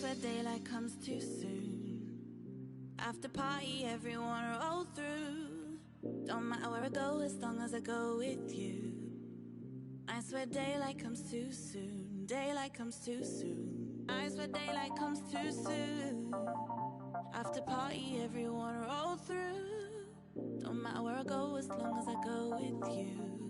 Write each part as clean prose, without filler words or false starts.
where daylight comes too soon. After party, everyone roll through. Don't matter where I go as long as I go with you. I swear daylight comes too soon. Daylight comes too soon. I swear daylight comes too soon. After party, everyone roll through. Don't matter where I go as long as I go with you.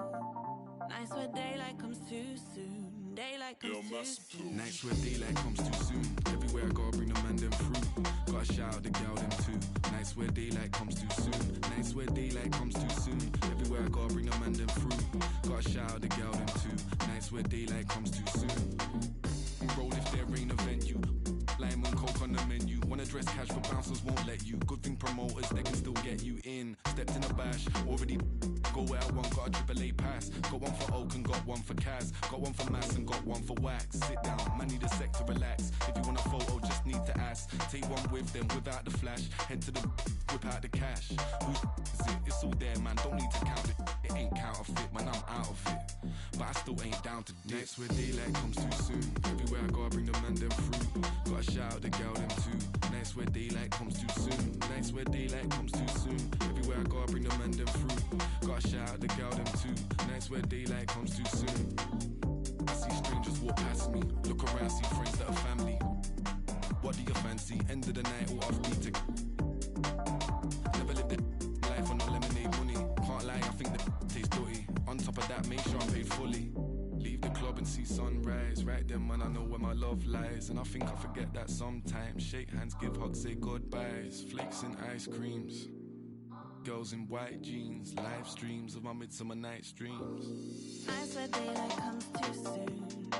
I swear daylight comes too soon. Daylight comes too soon. Nights where daylight comes too soon. Everywhere I gotta bring the man them through. Gotta shout out the gal them too. Nights where daylight comes too soon. Nights where daylight comes too soon. Everywhere I gotta bring the man them through. Gotta shout out the gal them too. Nights where daylight comes too soon. Roll if there ain't a venue. Lime and coke on the menu. Wanna dress cash but bouncers won't let you. Good thing promoters, they can still get you in. Stepped in a bash, already go where I want. Got a AAA pass. Got one for Oak and got one for Kaz. Got one for Mass and got one for Wax. Sit down, man need a sec to relax. If you want a photo, just need to ask. Take one with them without the flash. Head to the whip out the cash. Who's is it? It's all there, man. Don't need to count it. It ain't counterfeit, man. I'm out of it. But I still ain't down to dip. Nights where daylight comes too soon. Everywhere I gotta bring the man them through. Gotta shout out the gal them too. Nights where daylight comes too soon. Nights where daylight comes too soon. Everywhere I gotta bring the man them through. Gotta shout out the gal them too. Nights where daylight comes too soon. I see strangers walk past me. Look around, see friends that are family. What do you fancy? End of the night, all off beat to. Never lived a life on no lemonade money. Can't lie, I think the tastes dirty. On top of that, make sure I'm paid fully. Leave the club and see sunrise. Right then, man, I know where my love lies. And I think I forget that sometimes. Shake hands, give hugs, say goodbyes. Flakes and ice creams. Girls in white jeans. Live streams of my midsummer night's dreams. I swear daylight comes too soon.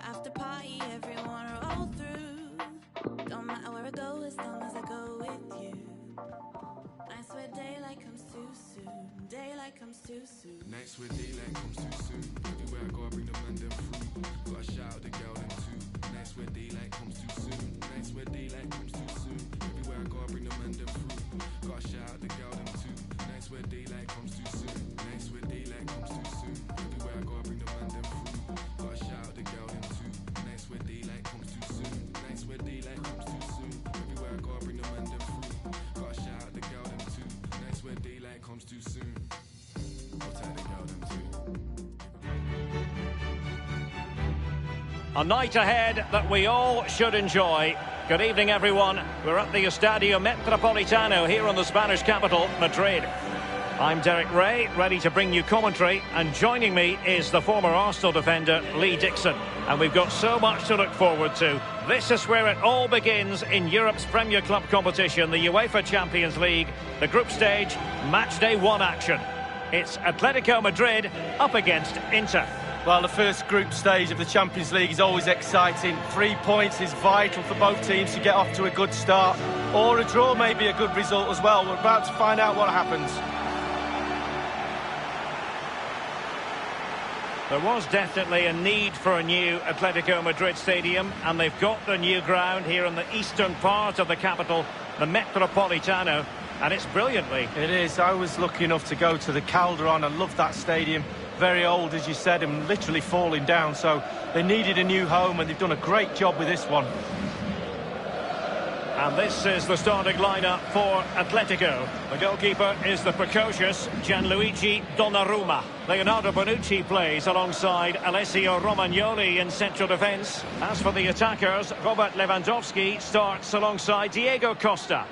After party, everyone roll through. Don't matter where I go as long as I go with you. I swear daylight comes too soon. Daylight comes too soon. Nights where daylight comes too soon. Everywhere I gotta bring the man them through. Gotta shout out the gal them too. Nights where daylight comes too soon. Nights where daylight comes too soon. Everywhere I gotta bring the man them through. Gotta shout out the gal them too. Nights where daylight comes too soon. Nights where daylight comes too soon. Everywhere I gotta bring the man them through. Gotta shout out the gal them too. Nights where daylight comes too soon. Nights where daylight comes too soon. Everywhere I gotta bring the man them through. Gotta shout out the gal them too. Nights where daylight comes too soon. I'll take the gal them too. A night ahead that we all should enjoy. Good evening, everyone. We're at the Estadio Metropolitano here in the Spanish capital, Madrid. I'm Derek Ray, ready to bring you commentary, and joining me is the former Arsenal defender, Lee Dixon. And we've got so much to look forward to. This is where it all begins in Europe's Premier Club competition, the UEFA Champions League, the group stage, match day 1 action. It's Atletico Madrid up against Inter. Well, the first group stage of the Champions League is always exciting. 3 points is vital for both teams to get off to a good start. Or a draw may be a good result as well. We're about to find out what happens. There was definitely a need for a new Atletico Madrid stadium, and they've got the new ground here in the eastern part of the capital, the Metropolitano, and it's brilliantly. It is. I was lucky enough to go to the Calderon. I love that stadium. Very old, as you said, and literally falling down. So they needed a new home, and they've done a great job with this one. And this is the starting lineup for Atletico. The goalkeeper is the precocious Gianluigi Donnarumma. Leonardo Bonucci plays alongside Alessio Romagnoli in central defence. As for the attackers, Robert Lewandowski starts alongside Diego Costa.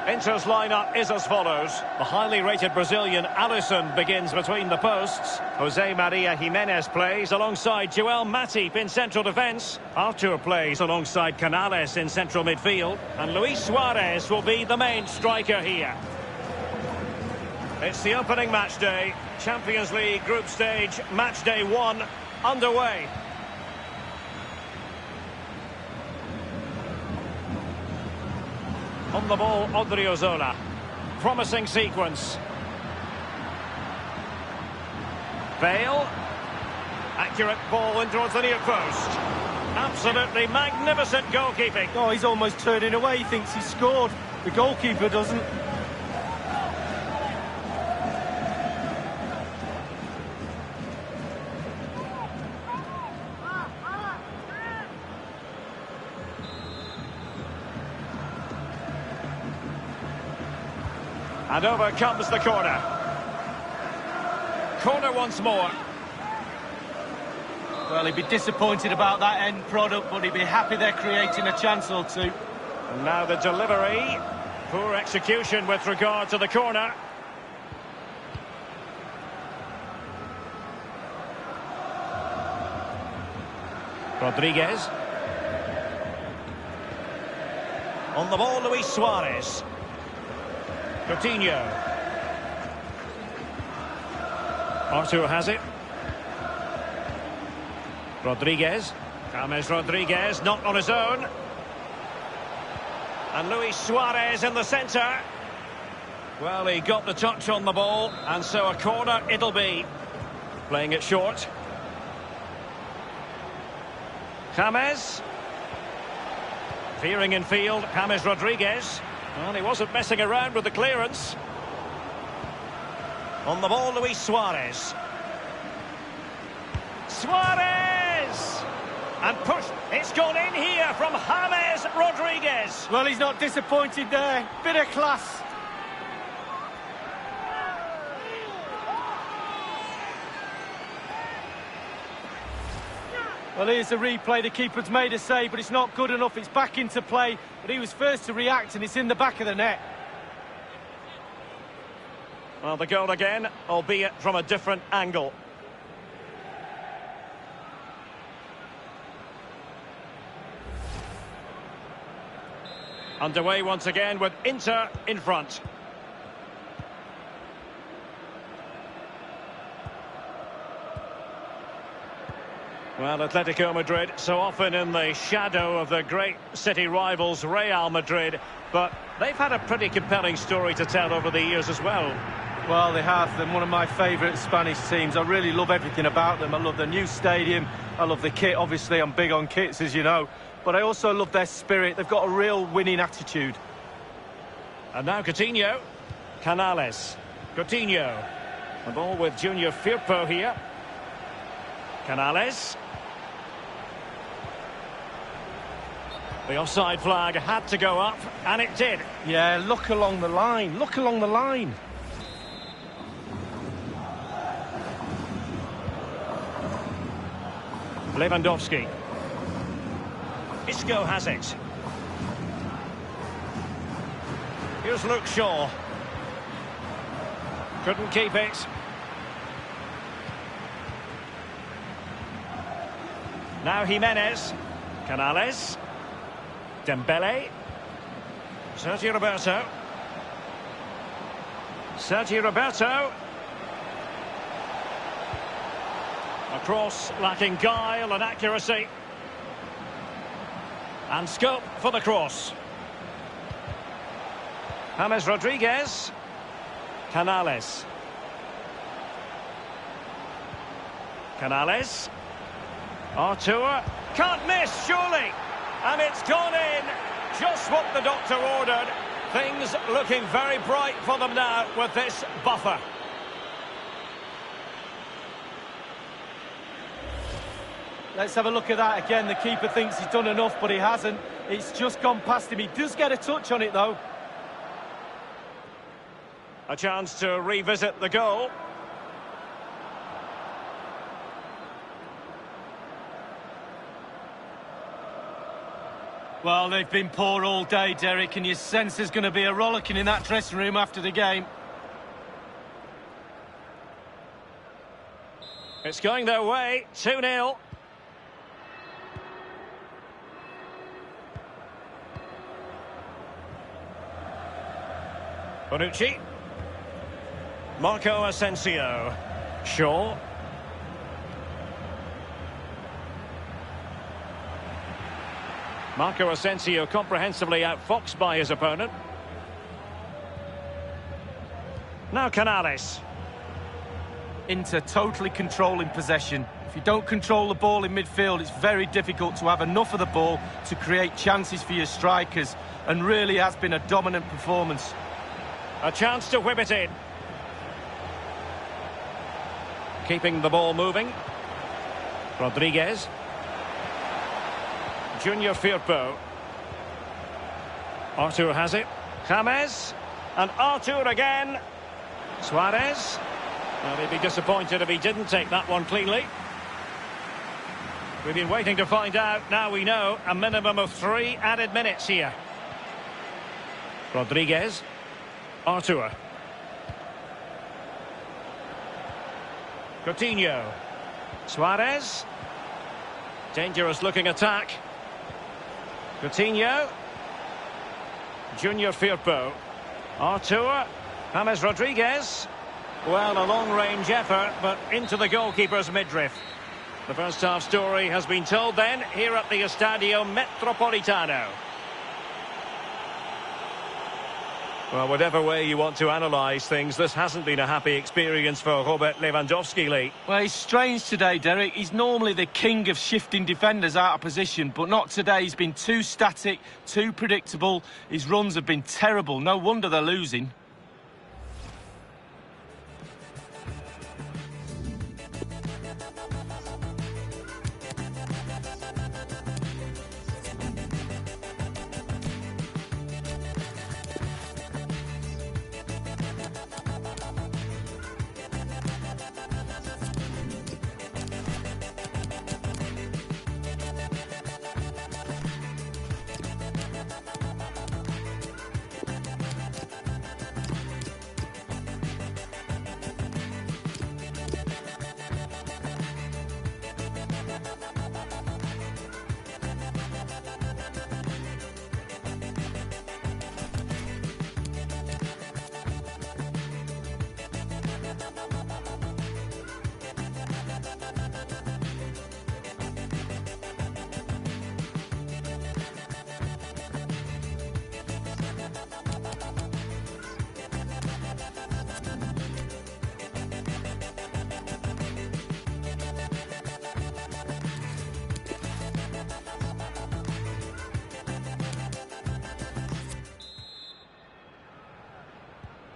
Inter's lineup is as follows. The highly rated Brazilian Alisson begins between the posts. Jose Maria Jimenez plays alongside Joel Matip in central defence. Artur plays alongside Canales in central midfield. And Luis Suarez will be the main striker here. It's the opening match day. Champions League group stage, match day 1 underway. On the ball, Odriozola. Promising sequence. Bale. Accurate ball in towards the near post. Absolutely magnificent goalkeeping. Oh, he's almost turning away. He thinks he scored. The goalkeeper doesn't. And over comes the corner. Corner once more. Well, he'd be disappointed about that end product, but he'd be happy they're creating a chance or two. And now the delivery. Poor execution with regard to the corner. Rodriguez. On the ball, Luis Suarez. Coutinho. Arthur has it. Rodriguez. James Rodriguez, not on his own. And Luis Suarez in the centre. Well, he got the touch on the ball, and so a corner it'll be. Playing it short. James. Veering in field, James Rodriguez. Well, he wasn't messing around with the clearance. On the ball, Luis Suarez. Suarez! And pushed. It's gone in here from James Rodriguez. Well, he's not disappointed there. Bit of class. Well, here's the replay. The keeper's made a save, but it's not good enough. It's back into play, but he was first to react, and it's in the back of the net. Well, the goal again, albeit from a different angle. Underway once again with Inter in front. Well, Atletico Madrid so often in the shadow of the great city rivals Real Madrid, but they've had a pretty compelling story to tell over the years as well. Well, they have. They're one of my favourite Spanish teams. I really love everything about them. I love the new stadium. I love the kit. Obviously, I'm big on kits, as you know. But I also love their spirit. They've got a real winning attitude. And now Coutinho. Canales. Coutinho. The ball with Junior Firpo here. Canales. The offside flag had to go up, and it did. Yeah, look along the line. Look along the line. Lewandowski. Isco has it. Here's Luke Shaw. Couldn't keep it. Now Jimenez. Canales. Dembele. Sergio Roberto. Sergio Roberto. A cross lacking guile and accuracy. And scope for the cross. James Rodriguez. Canales. Canales. Artur. Can't miss, surely. And it's gone in. Just what the doctor ordered. Things looking very bright for them now with this buffer. Let's have a look at that again. The keeper thinks he's done enough, but he hasn't. It's just gone past him. He does get a touch on it, though. A chance to revisit the goal. Well, they've been poor all day, Derek, and you sense there's going to be a rollicking in that dressing room after the game. It's going their way, 2-0. Bonucci. Marco Asensio. Shaw. Marco Asensio comprehensively outfoxed by his opponent. Now Canales. Inter totally controlling possession. If you don't control the ball in midfield, it's very difficult to have enough of the ball to create chances for your strikers, and really has been a dominant performance. A chance to whip it in. Keeping the ball moving. Rodriguez. Junior Firpo. Arthur has it. James. And Artur again. Suarez. Well, he'd be disappointed if he didn't take that one cleanly. We've been waiting to find out. Now we know a minimum of 3 added minutes here. Rodriguez. Artur. Coutinho. Suarez. Dangerous looking attack. Coutinho. Junior Firpo. Artur. James Rodriguez. Well, a long-range effort, but into the goalkeeper's midriff. The first half story has been told then, here at the Estadio Metropolitano. Well, whatever way you want to analyse things, this hasn't been a happy experience for Robert Lewandowski, Lee. Well, he's strange today, Derek. He's normally the king of shifting defenders out of position, but not today. He's been too static, too predictable. His runs have been terrible. No wonder they're losing.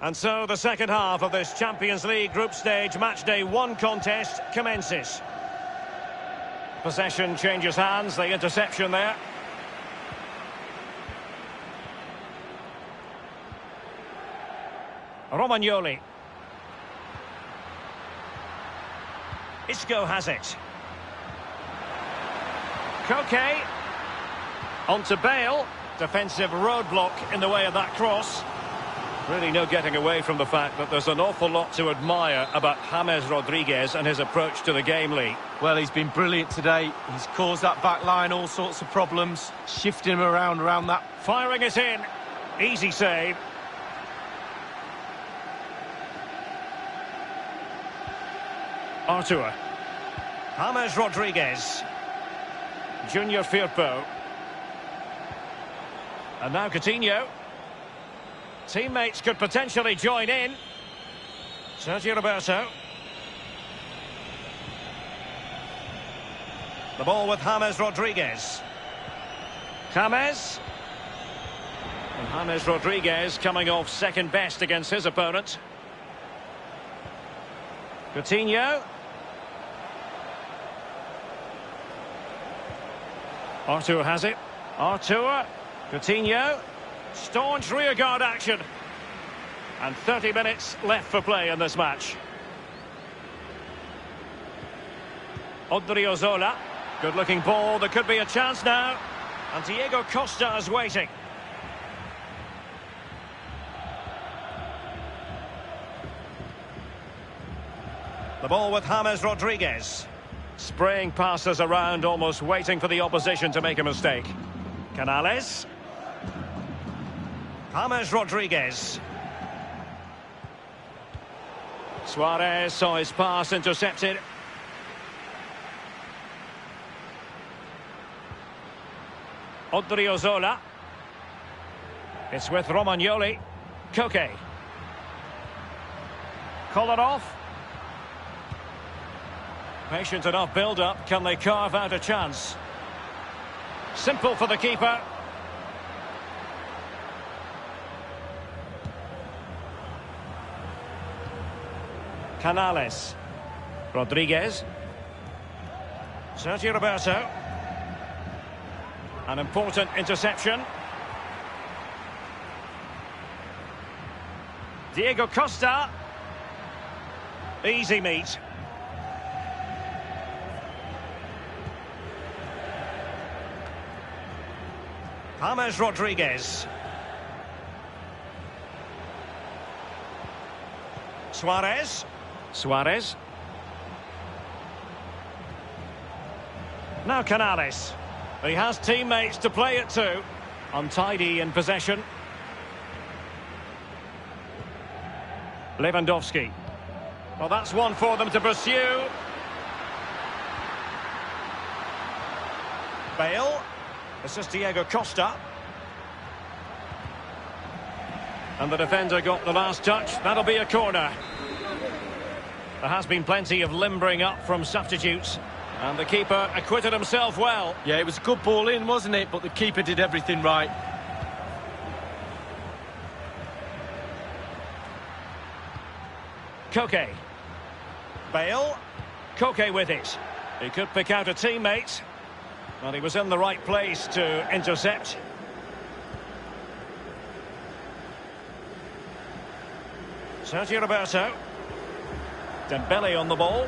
And so the second half of this Champions League group stage matchday 1 contest commences. Possession changes hands, the interception there. Romagnoli. Isco has it. Koke. On to Bale. Defensive roadblock in the way of that cross. Really no getting away from the fact that there's an awful lot to admire about James Rodriguez and his approach to the game, Lee. Well, he's been brilliant today. He's caused that back line all sorts of problems, shifting him around that. Firing it in. Easy save. Artur. James Rodriguez. Junior Firpo. And now Coutinho. Teammates could potentially join in. Sergio Roberto. The ball with James Rodriguez. James. And James Rodriguez coming off second best against his opponent. Coutinho. Artur has it. Artur. Coutinho. Staunch rearguard action. And 30 minutes left for play in this match. Odriozola. Good looking ball. There could be a chance now. And Diego Costa is waiting. The ball with James Rodriguez. Spraying passes around, almost waiting for the opposition to make a mistake. Canales. James Rodriguez. Suarez saw his pass intercepted. Odriozola. It's with Romagnoli. Koke. Kolarov. Patient enough build-up. Can they carve out a chance? Simple for the keeper. Canales. Rodriguez. Sergio Roberto. An important interception. Diego Costa. Easy meet. James Rodriguez. Suarez. Now Canales. He has teammates to play it to. Untidy in possession. Lewandowski. Well, that's one for them to pursue. Bale. This is Diego Costa. And the defender got the last touch. That'll be a corner. There has been plenty of limbering up from substitutes. And the keeper acquitted himself well. Yeah, it was a good ball in, wasn't it? But the keeper did everything right. Koke. Bale. Koke with it. He could pick out a teammate. And he was in the right place to intercept. Sergio Roberto. Dembele on the ball.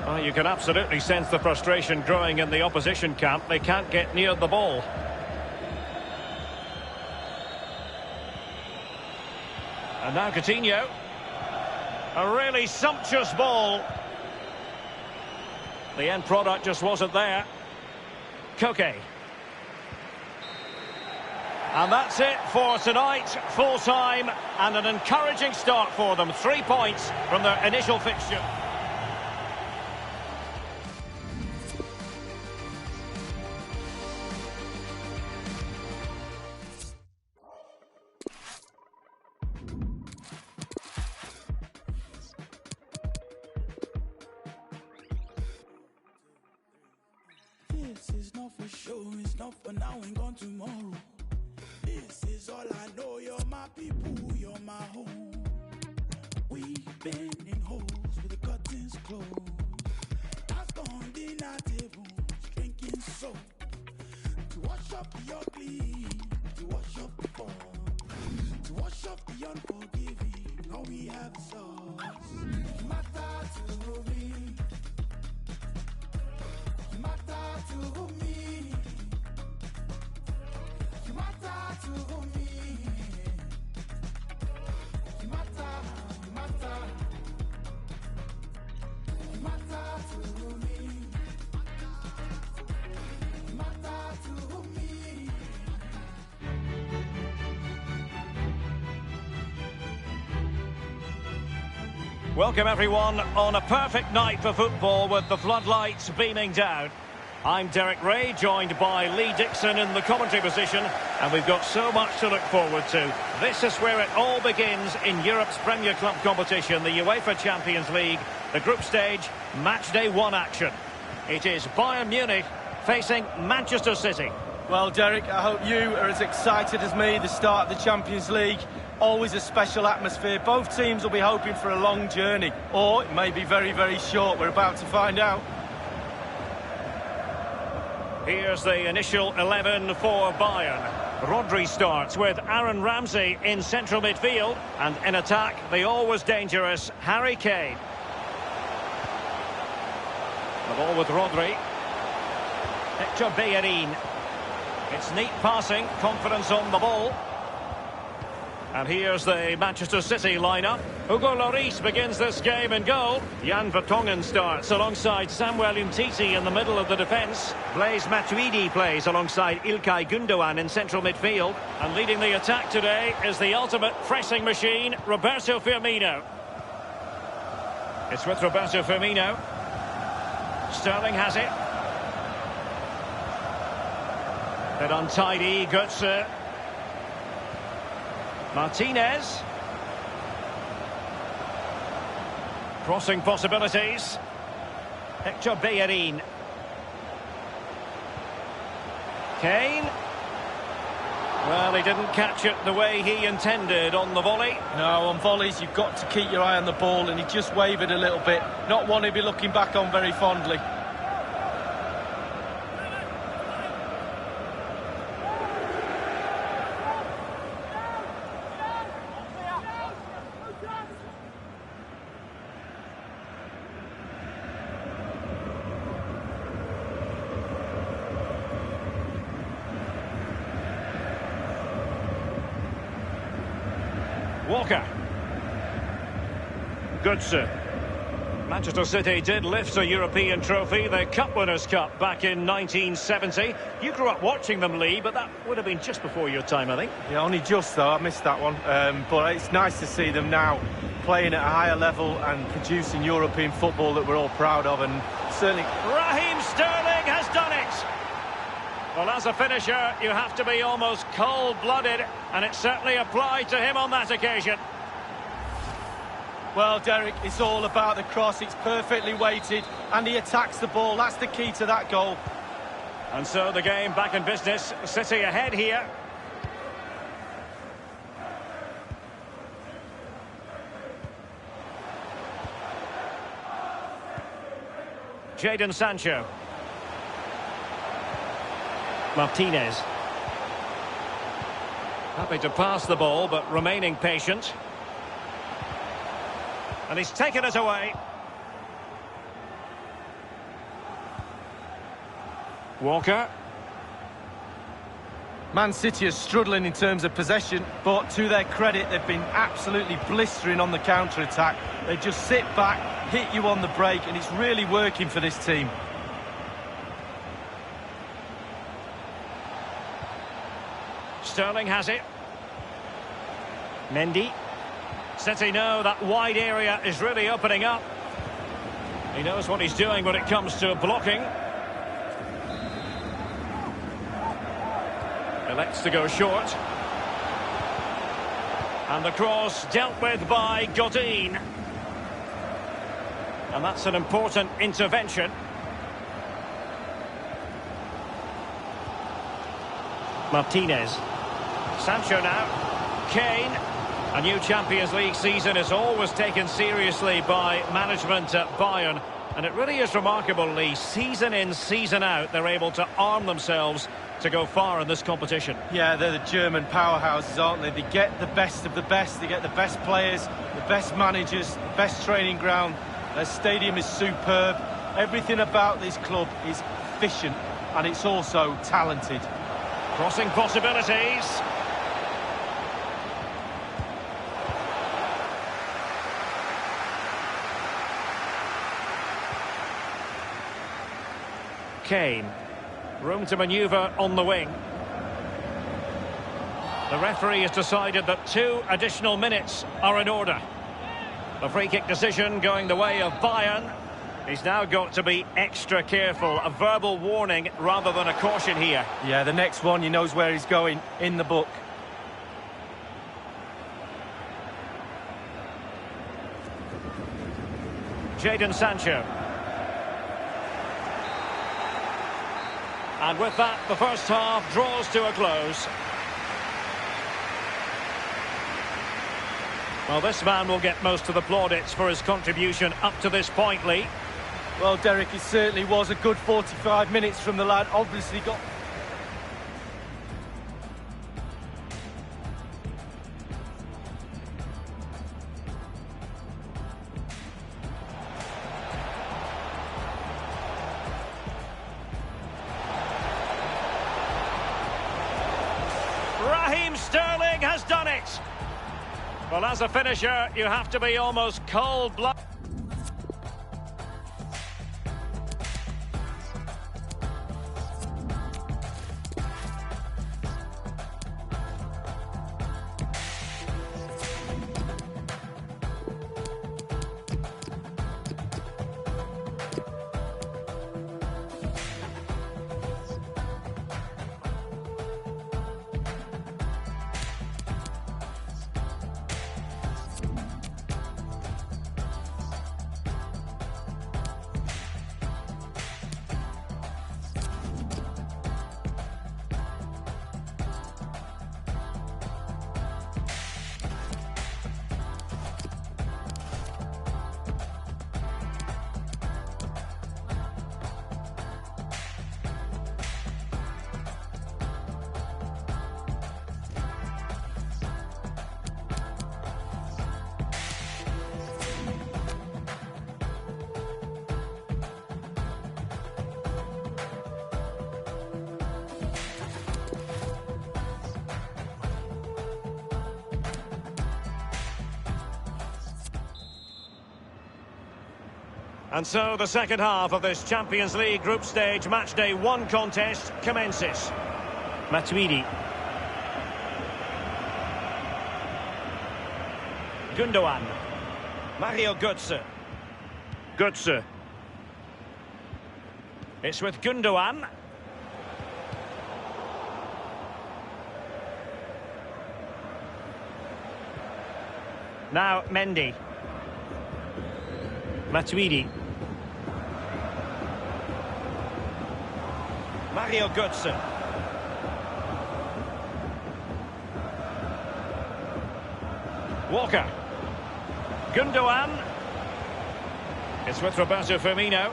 Oh, you can absolutely sense the frustration growing in the opposition camp. They can't get near the ball. And now Coutinho. A really sumptuous ball. The end product just wasn't there. Koke. And that's it for tonight. Full time and an encouraging start for them. 3 points from their initial fixture. This is not for sure, it's not for now and gone tomorrow. This is all I know, you're my people, you're my home. We've been in holes with the curtains closed. I've gone dinner tables, drinking soap. To wash up the ugly, to wash up the fun, to wash up the unforgiving, all we have is us. You matter to me. You matter to me. You matter to me. You matter, you matter. You matter to me. You matter to me. Welcome everyone on a perfect night for football with the floodlights beaming down. I'm Derek Ray, joined by Lee Dixon in the commentary position, and we've got so much to look forward to. This is where it all begins in Europe's Premier Club competition, the UEFA Champions League, the group stage, match day 1 action. It is Bayern Munich facing Manchester City. Well, Derek, I hope you are as excited as me. The start of the Champions League, always a special atmosphere. Both teams will be hoping for a long journey, or it may be very, very short. We're about to find out. Here's the initial 11 for Bayern. Rodri starts with Aaron Ramsey in central midfield, and in attack, the always dangerous Harry Kane. The ball with Rodri. Hector Bellerin. It's neat passing, confidence on the ball. And here's the Manchester City lineup. Hugo Lloris begins this game in goal. Jan Vertonghen starts alongside Samuel Umtiti in the middle of the defence. Blaise Matuidi plays alongside Ilkay Gundogan in central midfield. And leading the attack today is the ultimate pressing machine, Roberto Firmino. It's with Roberto Firmino. Sterling has it. Bit untidy, Götze. Martinez. Crossing possibilities. Hector Bellerin. Kane. Well, he didn't catch it the way he intended on the volley. No, on volleys, you've got to keep your eye on the ball, and he just wavered a little bit. Not one he'd be looking back on very fondly. Walker. Goodson. Manchester City did lift a European trophy, the Cup Winners' Cup, back in 1970. You grew up watching them, Lee, but that would have been just before your time, I think. Yeah, only just, though. I missed that one. But it's nice to see them now playing at a higher level and producing European football that we're all proud of, and certainly... Raheem Sterling has done it! Well, as a finisher, you have to be almost cold-blooded, and it certainly applied to him on that occasion. Well, Derek, it's all about the cross. It's perfectly weighted, and he attacks the ball. That's the key to that goal. And so the game back in business. City ahead here. Jadon Sancho. Martinez. Happy to pass the ball, but remaining patient. And he's taken it away. Walker. Man City are struggling in terms of possession, but to their credit, they've been absolutely blistering on the counter-attack. They just sit back, hit you on the break, and it's really working for this team. Sterling has it. Mendy. City know that wide area is really opening up. He knows what he's doing when it comes to blocking. Elects to go short. And the cross dealt with by Godin. And that's an important intervention. Martinez. Sancho now. Kane. A new Champions League season is always taken seriously by management at Bayern. And it really is remarkable, Lee. Season in, season out, they're able to arm themselves to go far in this competition. Yeah, they're the German powerhouses, aren't they? They get the best of the best. They get the best players, the best managers, the best training ground. Their stadium is superb. Everything about this club is efficient, and it's also talented. Crossing possibilities. Kane. Room to manoeuvre on the wing. The referee has decided that 2 additional minutes are in order. The free kick decision going the way of Bayern. He's now got to be extra careful. A verbal warning rather than a caution here. Yeah, the next one, he knows where he's going in the book. Jadon Sancho. And with that, the first half draws to a close. Well, this man will get most of the plaudits for his contribution up to this point, Lee. Well, Derek, it certainly was a good 45 minutes from the lad. Obviously got... Raheem Sterling has done it. Well, as a finisher, you have to be almost cold-blooded. And so the second half of this Champions League group stage match day 1 contest commences. Matuidi. Gundogan. Mario Götze. Götze. It's with Gundogan. Now Mendy. Matuidi. Mario Götze. Walker. Gundogan. It's with Roberto Firmino.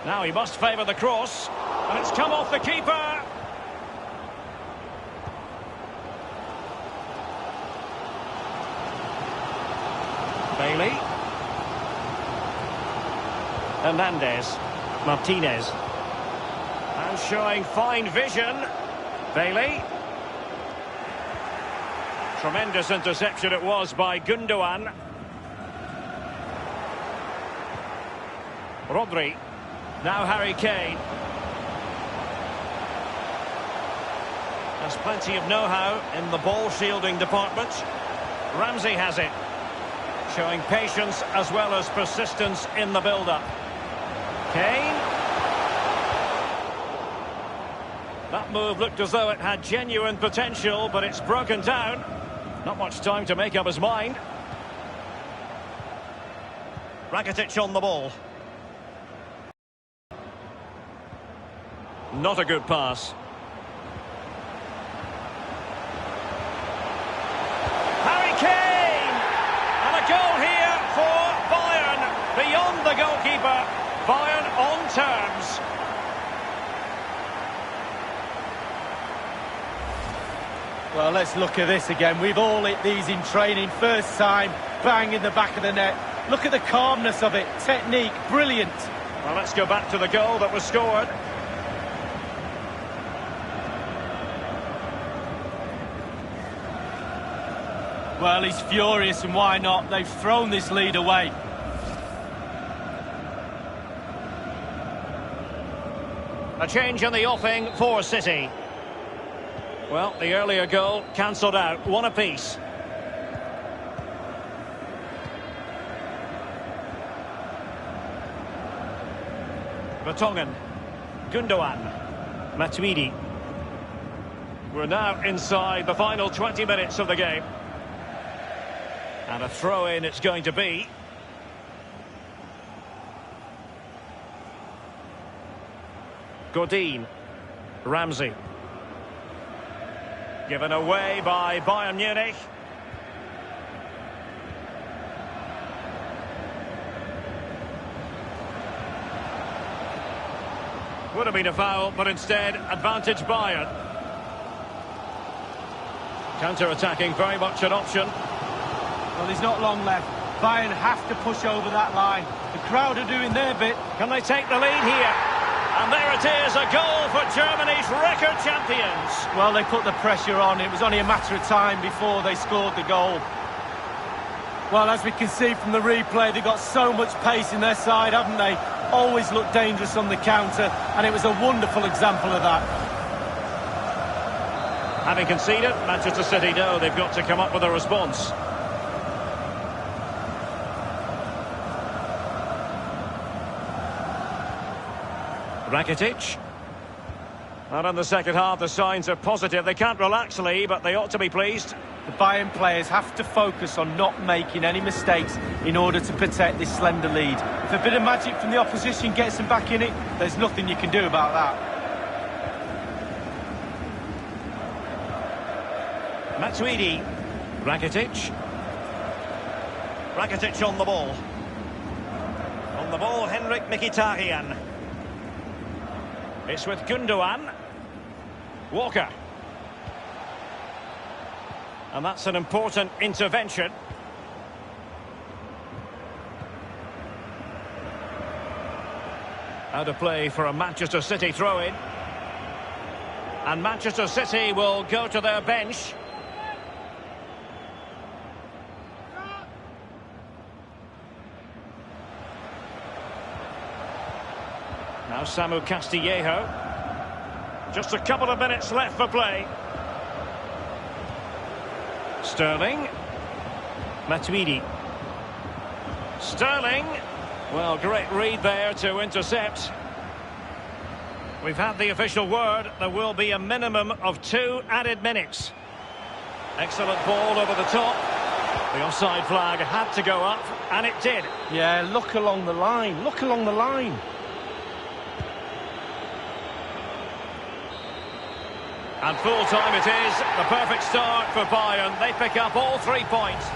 Now he must favour the cross. And it's come off the keeper. Bailey. Hernandez. Martinez. And showing fine vision. Bailey. Tremendous interception it was by Gundogan. Rodri. Now Harry Kane. There's plenty of know-how in the ball shielding department. Ramsey has it. Showing patience as well as persistence in the build-up. Kane. That move looked as though it had genuine potential, but it's broken down. Not much time to make up his mind. Rakitic on the ball. Not a good pass. Harry Kane! And a goal here for Bayern. Beyond the goalkeeper. Bayern on terms. Well, let's look at this again. We've all hit these in training. First time, bang in the back of the net. Look at the calmness of it. Technique, brilliant. Well, let's go back to the goal that was scored. Well, he's furious, and why not? They've thrown this lead away. A change in the offing for City. Well, the earlier goal cancelled out. One apiece. Vertonghen. Gundogan. Matuidi. We're now inside the final 20 minutes of the game. And a throw-in it's going to be. Godin. Ramsey. Given away by Bayern Munich. Would have been a foul, but instead, advantage Bayern. Counter-attacking, very much an option. Well, there's not long left. Bayern have to push over that line. The crowd are doing their bit. Can they take the lead here? And there it is, a goal for Germany's record champions. Well, they put the pressure on. It was only a matter of time before they scored the goal. Well, as we can see from the replay, they've got so much pace in their side, haven't they? Always look dangerous on the counter, and it was a wonderful example of that. Having conceded, Manchester City know they've got to come up with a response. Rakitic. And in the second half, the signs are positive. They can't relax, Lee, but they ought to be pleased. The Bayern players have to focus on not making any mistakes in order to protect this slender lead. If a bit of magic from the opposition gets them back in it, there's nothing you can do about that. Matuidi. Rakitic. Rakitic on the ball. On the ball, Henrik Mkhitaryan. It's with Gundogan. Walker. And that's an important intervention. Out of play for a Manchester City throw-in. And Manchester City will go to their bench. Now Samu Castillejo. Just a couple of minutes left for play. Sterling. Matuidi. Sterling. Well, great read there to intercept. We've had the official word. There will be a minimum of 2 added minutes. Excellent ball over the top. The offside flag had to go up, and it did. Yeah, look along the line. Look along the line. And full time it is. The perfect start for Bayern. They pick up all 3 points.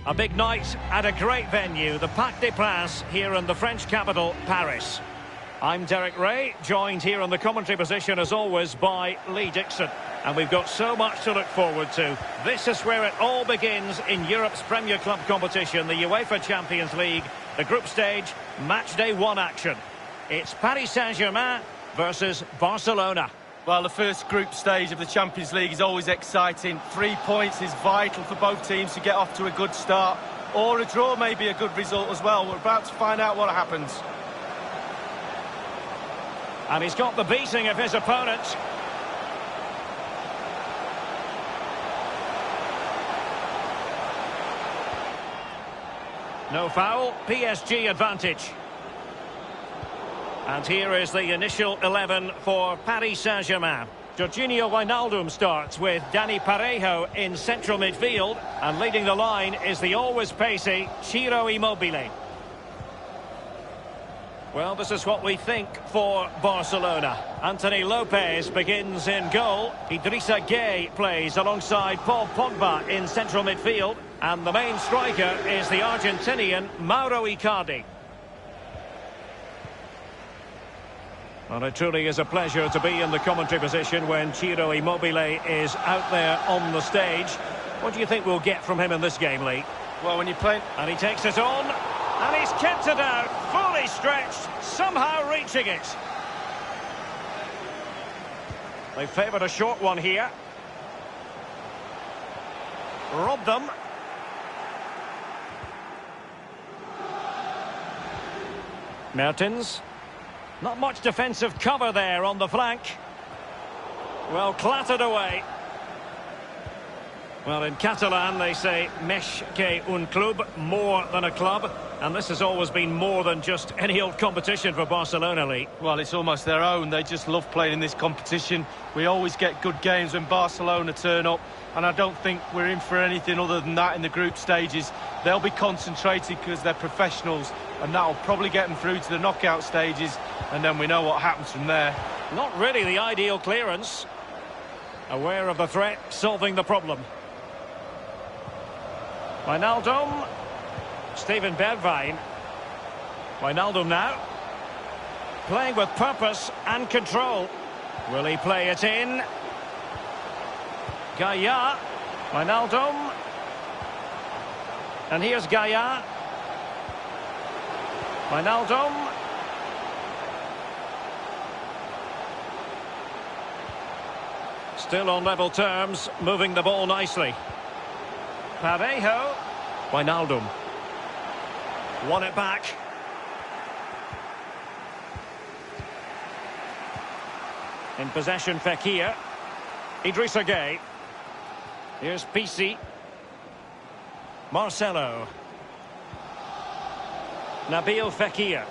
A big night at a great venue, the Parc des Princes here in the French capital, Paris. I'm Derek Ray, joined here in the commentary position as always by Lee Dixon. And we've got so much to look forward to. This is where it all begins in Europe's Premier Club competition, the UEFA Champions League, the group stage, match day 1 action. It's Paris Saint-Germain versus Barcelona. Well, the first group stage of the Champions League is always exciting. 3 points is vital for both teams to get off to a good start. Or a draw may be a good result as well. We're about to find out what happens. And he's got the beating of his opponent. No foul, PSG advantage. And here is the initial 11 for Paris Saint-Germain. Jorginho Wijnaldum starts with Dani Parejo in central midfield. And leading the line is the always pacey Ciro Immobile. Well, this is what we think for Barcelona. Anthony Lopez begins in goal. Idrissa Gueye plays alongside Paul Pogba in central midfield. And the main striker is the Argentinian Mauro Icardi. Well, it truly is a pleasure to be in the commentary position when Ciro Immobile is out there on the stage. What do you think we'll get from him in this game, Lee? Well, when you play... And he takes it on, and he's kept it out, fully stretched, somehow reaching it. They favoured a short one here. Robbed them. Mertens. Not much defensive cover there on the flank. Well, clattered away. Well, in Catalan they say més que un club, more than a club. And this has always been more than just any old competition for Barcelona, Lee. Well, it's almost their own. They just love playing in this competition. We always get good games when Barcelona turn up. And I don't think we're in for anything other than that in the group stages. They'll be concentrated because they're professionals. And that'll probably get them through to the knockout stages. And then we know what happens from there. Not really the ideal clearance. Aware of the threat, solving the problem. Wijnaldum. Steven Bergwijn. Wijnaldum now. Playing with purpose and control. Will he play it in? Gaia. Wijnaldum. And here's Gaia. Wijnaldum. Still on level terms, moving the ball nicely. Parejo. Wijnaldum. Won it back. In possession, Fekir. Idrissa Gueye. Here's Pisi. Marcelo. Nabil Fekir.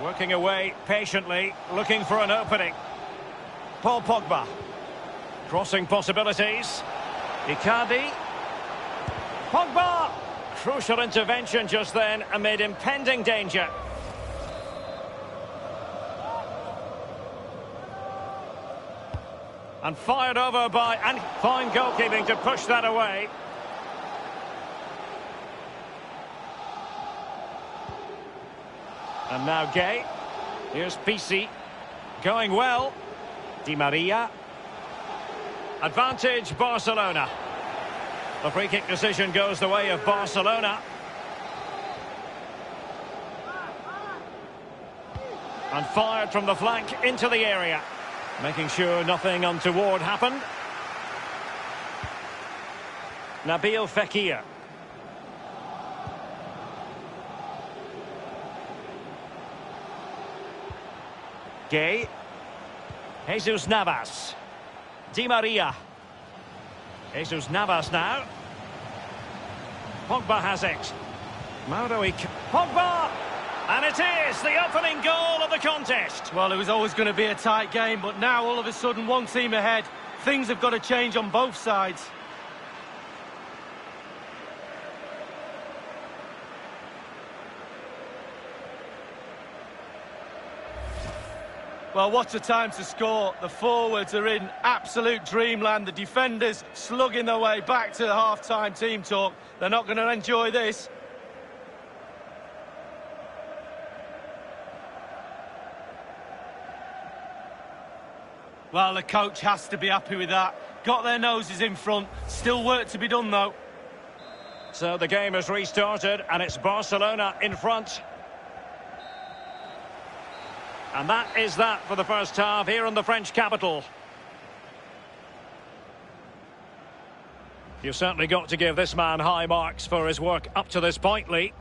Working away patiently, looking for an opening. Paul Pogba. Crossing possibilities. Icardi. Pogba! Crucial intervention just then amid impending danger. And fired over by... and fine goalkeeping to push that away. And now Gay. Here's PC. Going well. Di Maria. Advantage Barcelona. The free kick decision goes the way of Barcelona. And fired from the flank into the area. Making sure nothing untoward happened. Nabil Fekir. Gay. Jesus Navas. Di Maria. Jesus Navas now. Pogba has it. Mauro Pogba! And it is the opening goal of the contest. Well, it was always going to be a tight game, but now all of a sudden one team ahead. Things have got to change on both sides. Well, what a time to score. The forwards are in absolute dreamland. The defenders slugging their way back to the half-time team talk. They're not going to enjoy this. Well, the coach has to be happy with that. Got their noses in front. Still work to be done, though. So the game has restarted, and it's Barcelona in front. And that is that for the first half here in the French capital. You've certainly got to give this man high marks for his work up to this point, Lee.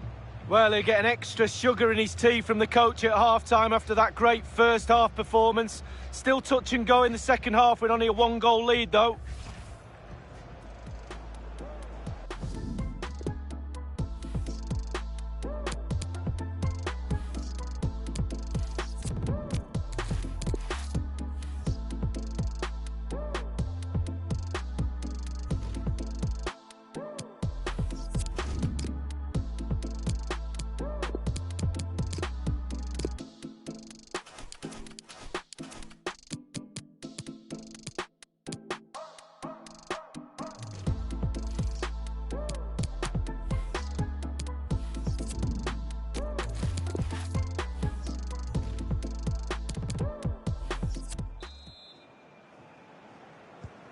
Well, he'll get an extra sugar in his tea from the coach at half-time after that great first-half performance. Still touch and go in the second half with only a one-goal lead, though.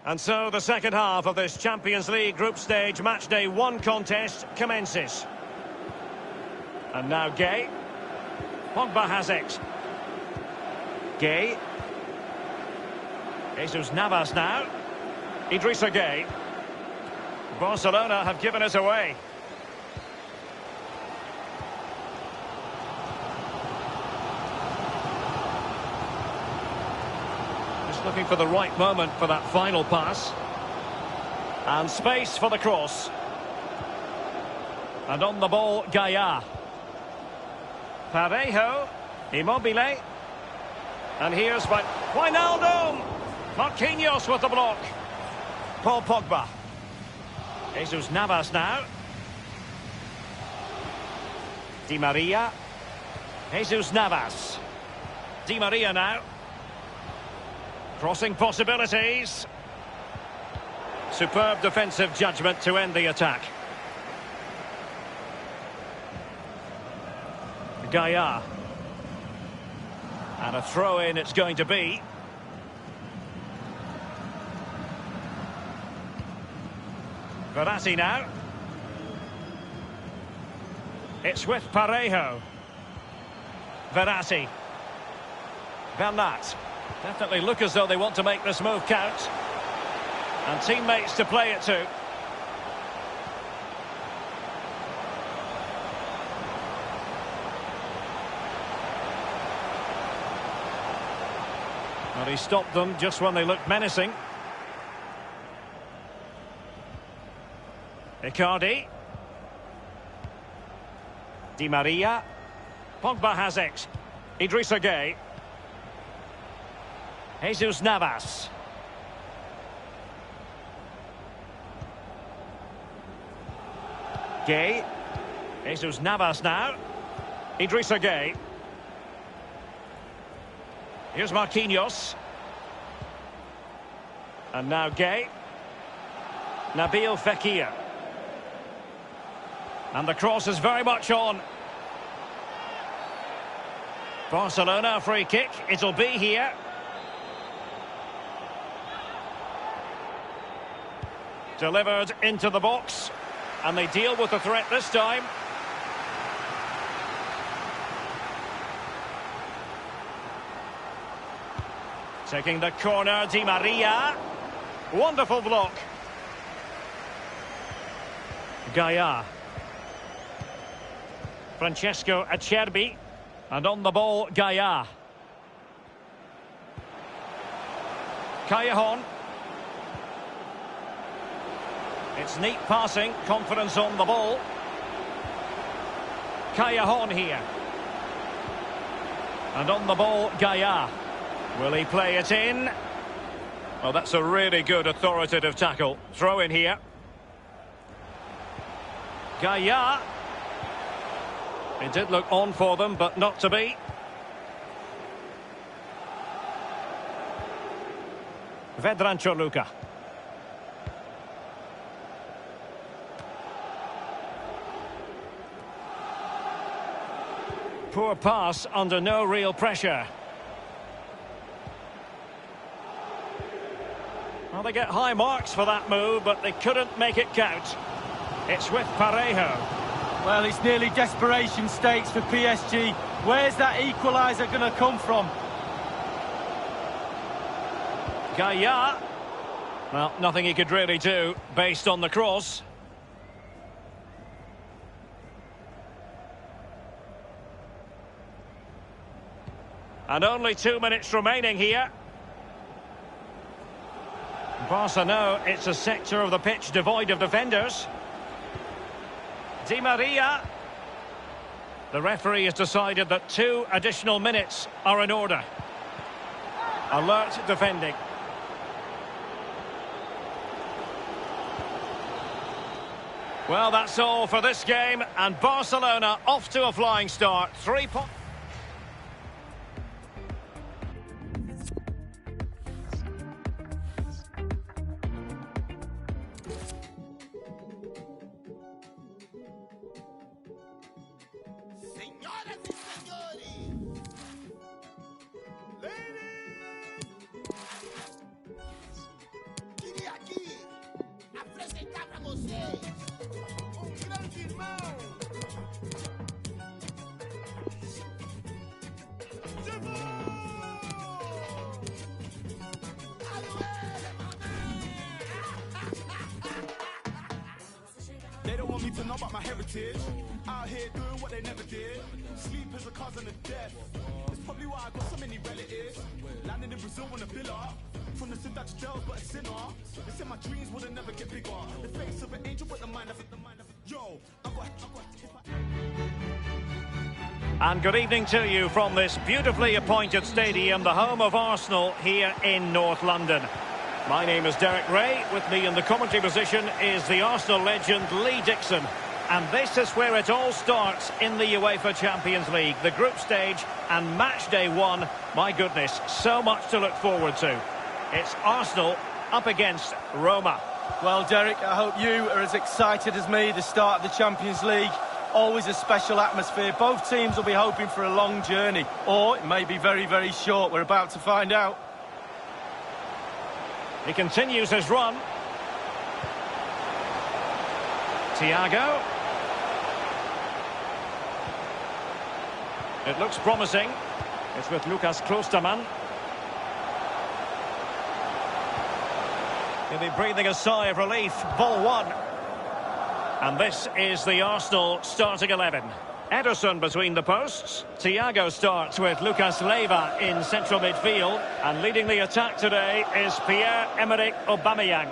And so the second half of this Champions League group stage matchday 1 contest commences. And now Gay. Pogba has it. Gay. Jesus Navas now. Idrissa Gay. Barcelona have given it away. Looking for the right moment for that final pass. And space for the cross. And on the ball, Gaia. Parejo. Immobile. And here's Wijnaldum. Marquinhos with the block. Paul Pogba. Jesus Navas now. Di Maria. Jesus Navas. Di Maria now. Crossing possibilities. Superb defensive judgment to end the attack. Gaia. And a throw-in it's going to be. Verratti now. It's with Parejo. Verratti. Bernat. Definitely look as though they want to make this move count. And teammates to play it to. Well, he stopped them just when they looked menacing. Icardi. Di Maria. Pogba has it. Idrissa Gueye. Jesus Navas. Gueye. Jesus Navas now. Idrissa Gueye. Here's Marquinhos. And now Gueye. Nabil Fekir. And the cross is very much on. Barcelona free kick. It'll be here. Delivered into the box. And they deal with the threat this time. Taking the corner, Di Maria. Wonderful block. Gaia. Francesco Acerbi. And on the ball, Gaia. Callejon. It's neat passing, confidence on the ball. Callejon here. And on the ball, Gaia. Will he play it in? Well, that's a really good authoritative tackle. Throw in here. Gaia. It did look on for them, but not to be. Vedran Chorluka. Poor pass under no real pressure. Well, they get high marks for that move, but they couldn't make it count. It's with Parejo. Well, it's nearly desperation stakes for PSG. Where's that equaliser going to come from? Gaia. Well, nothing he could really do based on the cross. And only 2 minutes remaining here. Barca know it's a sector of the pitch devoid of defenders. Di Maria. The referee has decided that 2 additional minutes are in order. Alert defending. Well, that's all for this game, and Barcelona off to a flying start. 3 points. They don't want me to know about my heritage. Out here doing what they never did. Sleep is a cousin of death. It's probably why I got so many relatives. Landed in Brazil on a villa. From the Dutch jails, but a sinner. They said my dreams would never get bigger. The face of an angel, but the mind of it. Yo, I got. And good evening to you from this beautifully appointed stadium, the home of Arsenal here in North London. My name is Derek Ray. With me in the commentary position is the Arsenal legend Lee Dixon. And this is where it all starts in the UEFA Champions League. The group stage and match day 1. My goodness, so much to look forward to. It's Arsenal up against Roma. Well, Derek, I hope you are as excited as me. The start of the Champions League, always a special atmosphere. Both teams will be hoping for a long journey, or it may be very, very short. We're about to find out. He continues his run. Thiago. It looks promising. It's with Lucas Klostermann. He'll be breathing a sigh of relief. Ball 1. And this is the Arsenal starting 11. Ederson between the posts. Thiago starts with Lucas Leiva in central midfield. And leading the attack today is Pierre-Emerick Aubameyang.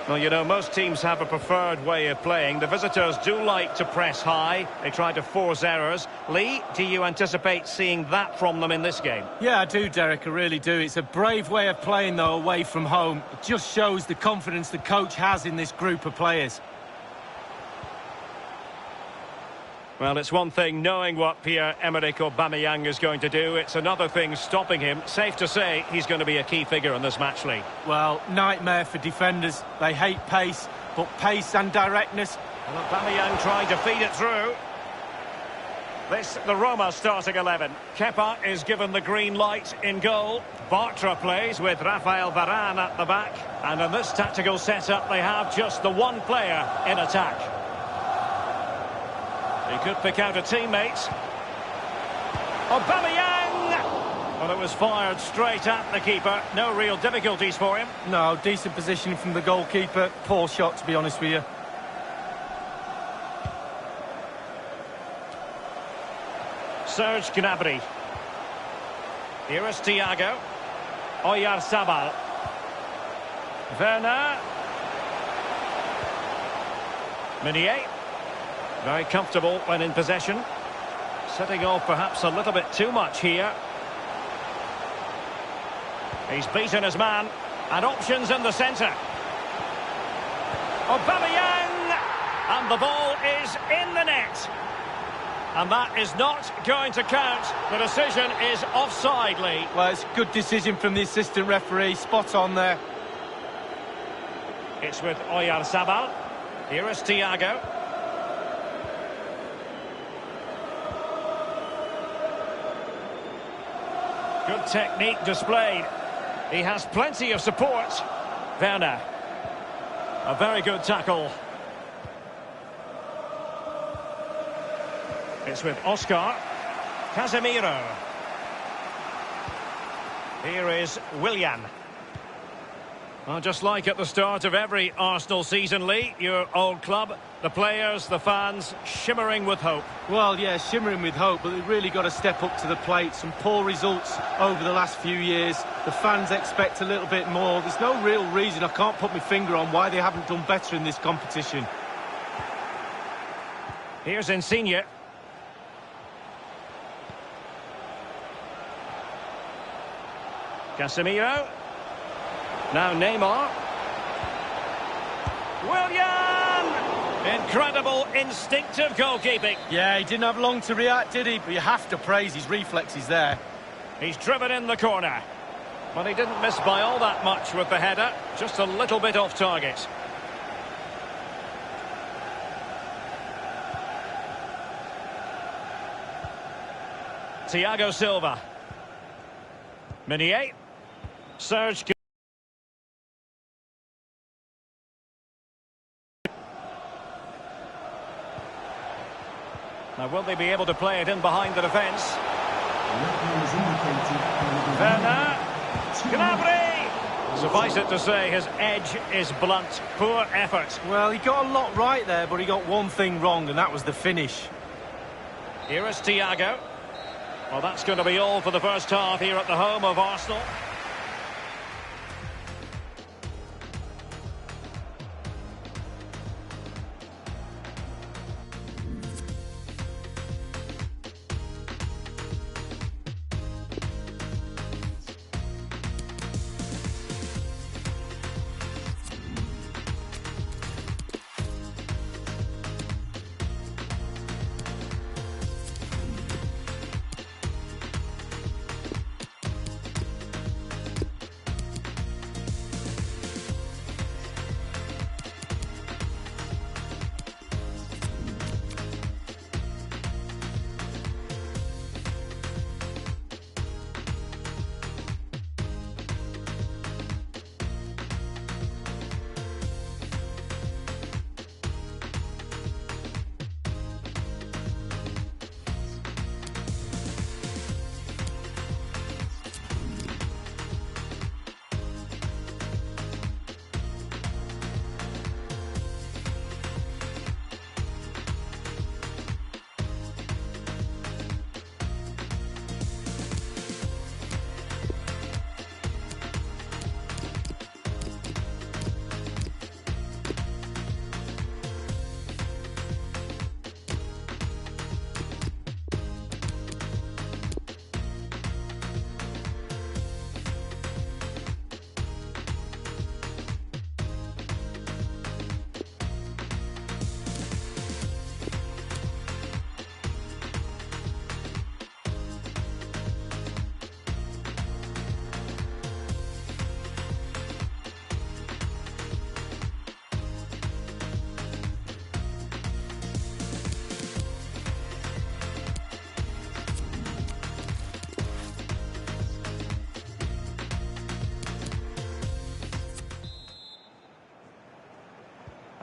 Well, you know, most teams have a preferred way of playing. The visitors do like to press high. They try to force errors. Lee, do you anticipate seeing that from them in this game? Yeah, I do, Derek, I really do. It's a brave way of playing, though, away from home. It just shows the confidence the coach has in this group of players. Well, it's one thing knowing what Pierre-Emerick Aubameyang is going to do. It's another thing stopping him. Safe to say he's going to be a key figure in this match, Lee. Well, nightmare for defenders. They hate pace, but pace and directness. And Aubameyang trying to feed it through. This, the Roma starting 11. Kepa is given the green light in goal. Bartra plays with Rafael Varane at the back. And in this tactical setup, they have just the one player in attack. He could pick out a teammate. Aubameyang! Well, it was fired straight at the keeper. No real difficulties for him. No, decent positioning from the goalkeeper. Poor shot, to be honest with you. Serge Gnabry. Here is Thiago. Oyarzabal. Werner. Meunier. Very comfortable when in possession. Setting off perhaps a little bit too much here. He's beaten his man. And options in the centre. Aubameyang! And the ball is in the net. And that is not going to count. The decision is offside, Lee. Well, it's a good decision from the assistant referee. Spot on there. It's with Oyarzabal. Here is Thiago. Good technique displayed. He has plenty of support. Werner. A very good tackle. It's with Oscar. Casemiro. Here is Willian. Well, just like at the start of every Arsenal season, Lee, your old club, the players, the fans, shimmering with hope. Well, yeah, shimmering with hope, but they've really got to step up to the plate. Some poor results over the last few years. The fans expect a little bit more. There's no real reason, I can't put my finger on why they haven't done better in this competition. Here's Insigne. Casemiro. Now Neymar. Willian! Incredible instinctive goalkeeping. Yeah, he didn't have long to react, did he? But you have to praise his reflexes there. He's driven in the corner. But he didn't miss by all that much with the header. Just a little bit off target. Thiago Silva. Meunier. Serge. Now, will they be able to play it in behind the defence? Werner. Gnabry! Suffice it to say, his edge is blunt. Poor effort. Well, he got a lot right there, but he got one thing wrong, and that was the finish. Here is Thiago. Well, that's going to be all for the first half here at the home of Arsenal.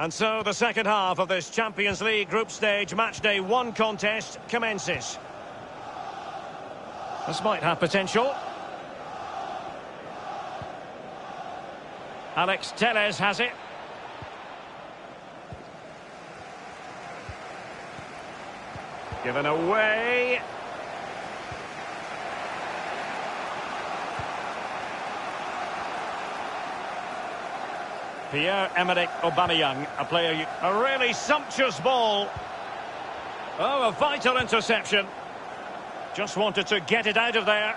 And so the second half of this Champions League group stage matchday 1 contest commences. This might have potential. Alex Telles has it. Given away. Pierre-Emerick Aubameyang, a player... A really sumptuous ball. Oh, a vital interception. Just wanted to get it out of there.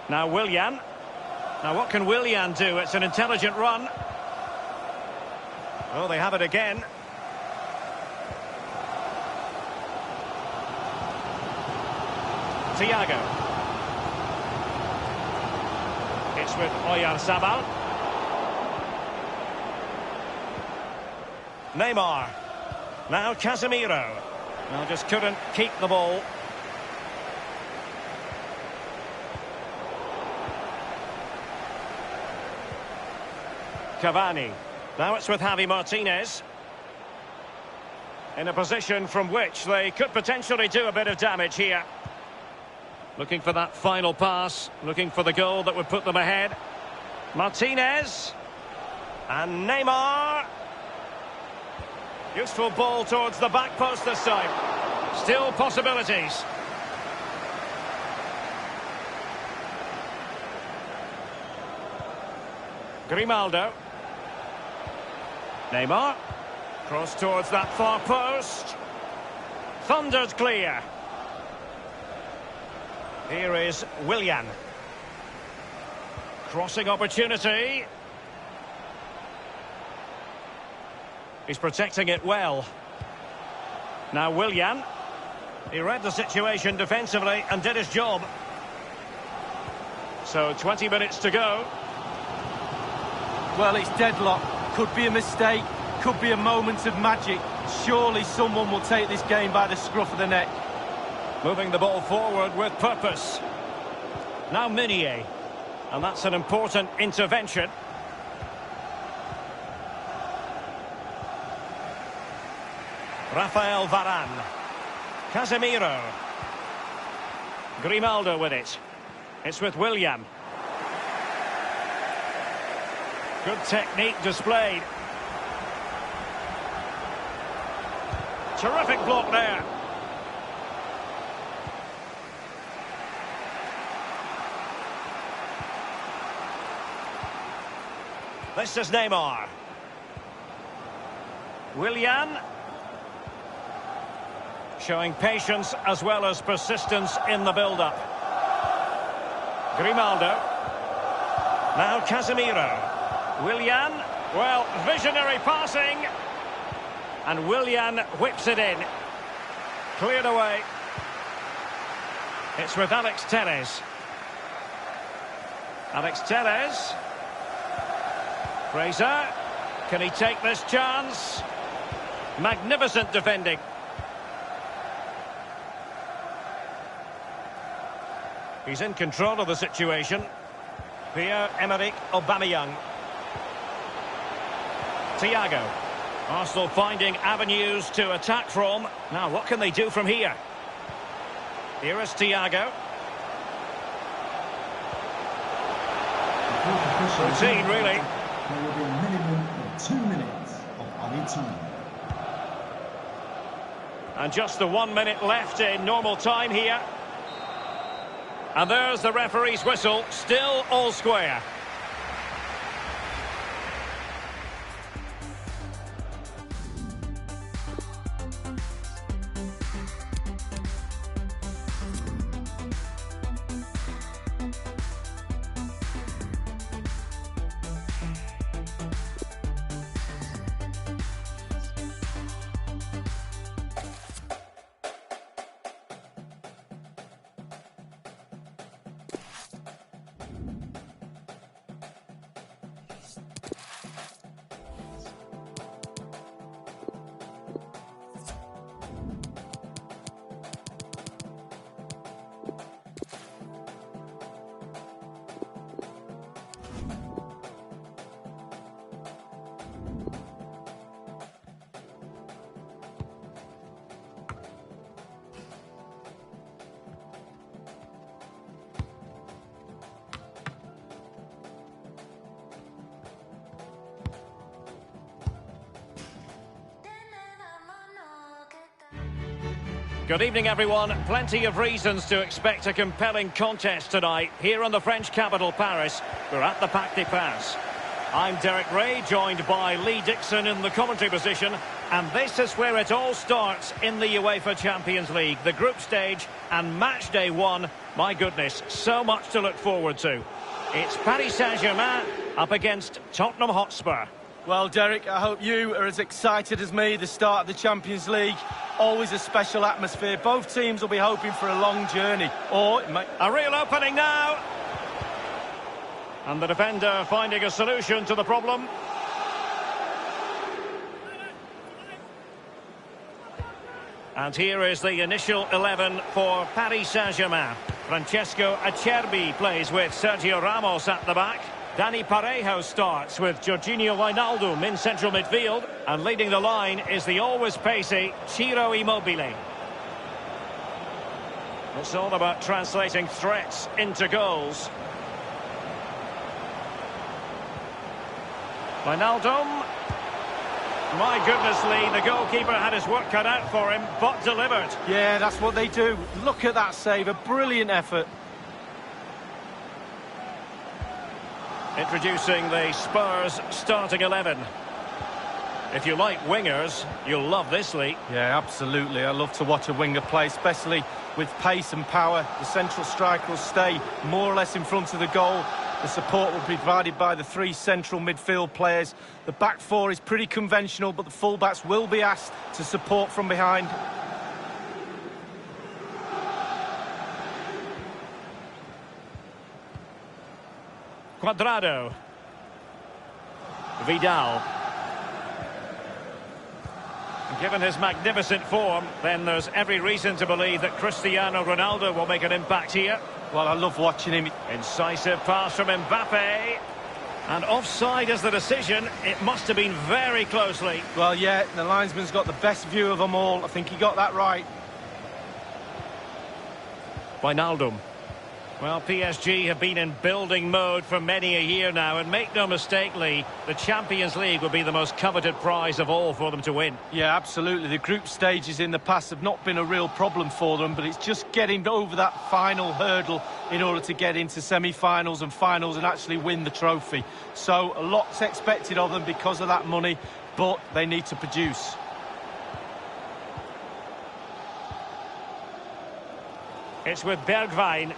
Now Willian. Now what can Willian do? It's an intelligent run. Oh, they have it again. Thiago. It's with Oyarzabal. Neymar. Now Casemiro. Now just couldn't keep the ball. Cavani. Now it's with Javi Martinez. In a position from which they could potentially do a bit of damage here. Looking for that final pass. Looking for the goal that would put them ahead. Martinez. And Neymar. Useful ball towards the back post this time. Still possibilities. Grimaldo. Neymar. Cross towards that far post. Thundered clear. Here is Willian. Crossing opportunity. He's protecting it well. Now Willian. He read the situation defensively and did his job. So 20 minutes to go. Well, it's deadlock. Could be a mistake. Could be a moment of magic. Surely someone will take this game by the scruff of the neck. Moving the ball forward with purpose. Now Meunier. And that's an important intervention. Rafael Varane. Casemiro. Grimaldo with it. It's with Willian. Good technique displayed. Terrific block there. This is Neymar. Willian. Showing patience as well as persistence in the build-up. Grimaldo. Now Casemiro. Willian. Well, visionary passing. And Willian whips it in. Cleared away. It's with Alex Telles. Alex Telles. Fraser. Can he take this chance? Magnificent defending. He's in control of the situation. Pierre-Emerick Aubameyang. Thiago. Arsenal finding avenues to attack from. Now, what can they do from here? Here is Thiago. Routine, really. There will be a minimum of 2 minutes of added time. And just the 1 minute left in normal time here. And there's the referee's whistle. Still all square. Good evening, everyone. Plenty of reasons to expect a compelling contest tonight here in the French capital, Paris. We're at the Parc des Princes. I'm Derek Ray, joined by Lee Dixon in the commentary position. And this is where it all starts in the UEFA Champions League. The group stage and match day 1. My goodness, so much to look forward to. It's Paris Saint-Germain up against Tottenham Hotspur. Well, Derek, I hope you are as excited as me. The start of the Champions League, always a special atmosphere. Both teams will be hoping for a long journey. Or it might... A real opening now. And the defender finding a solution to the problem. And here is the initial 11 for Paris Saint-Germain. Francesco Acerbi plays with Sergio Ramos at the back. Dani Parejo starts with Jorginho Wijnaldum in central midfield. And leading the line is the always pacey Ciro Immobile. It's all about translating threats into goals. Wijnaldum. My goodness, Lee, the goalkeeper had his work cut out for him, but delivered. Yeah, that's what they do. Look at that save, a brilliant effort. Introducing the Spurs starting 11. If you like wingers, you'll love this, Lee. Yeah, absolutely. I love to watch a winger play, especially with pace and power. The central striker will stay more or less in front of the goal. The support will be provided by the 3 central midfield players. The back 4 is pretty conventional, but the fullbacks will be asked to support from behind. Cuadrado. Vidal. Given his magnificent form, then there's every reason to believe that Cristiano Ronaldo will make an impact here. Well, I love watching him. Incisive pass from Mbappe. And offside is the decision. It must have been very closely. Well, yeah, the linesman's got the best view of them all. I think he got that right. Wijnaldum. Well, PSG have been in building mode for many a year now, and make no mistake, Lee, the Champions League will be the most coveted prize of all for them to win. Yeah, absolutely. The group stages in the past have not been a real problem for them, but it's just getting over that final hurdle in order to get into semi-finals and finals and actually win the trophy. So a lot's expected of them because of that money, but they need to produce. It's with Bergwijn.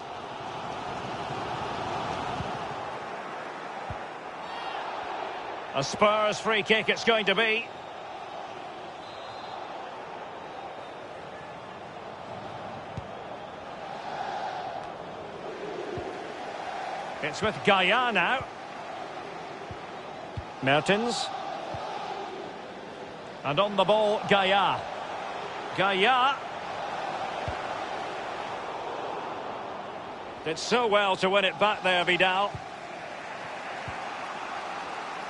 A Spurs free kick it's going to be. It's with Gaia now. Mertens. And on the ball, Gaia. Gaia. Did so well to win it back there, Vidal.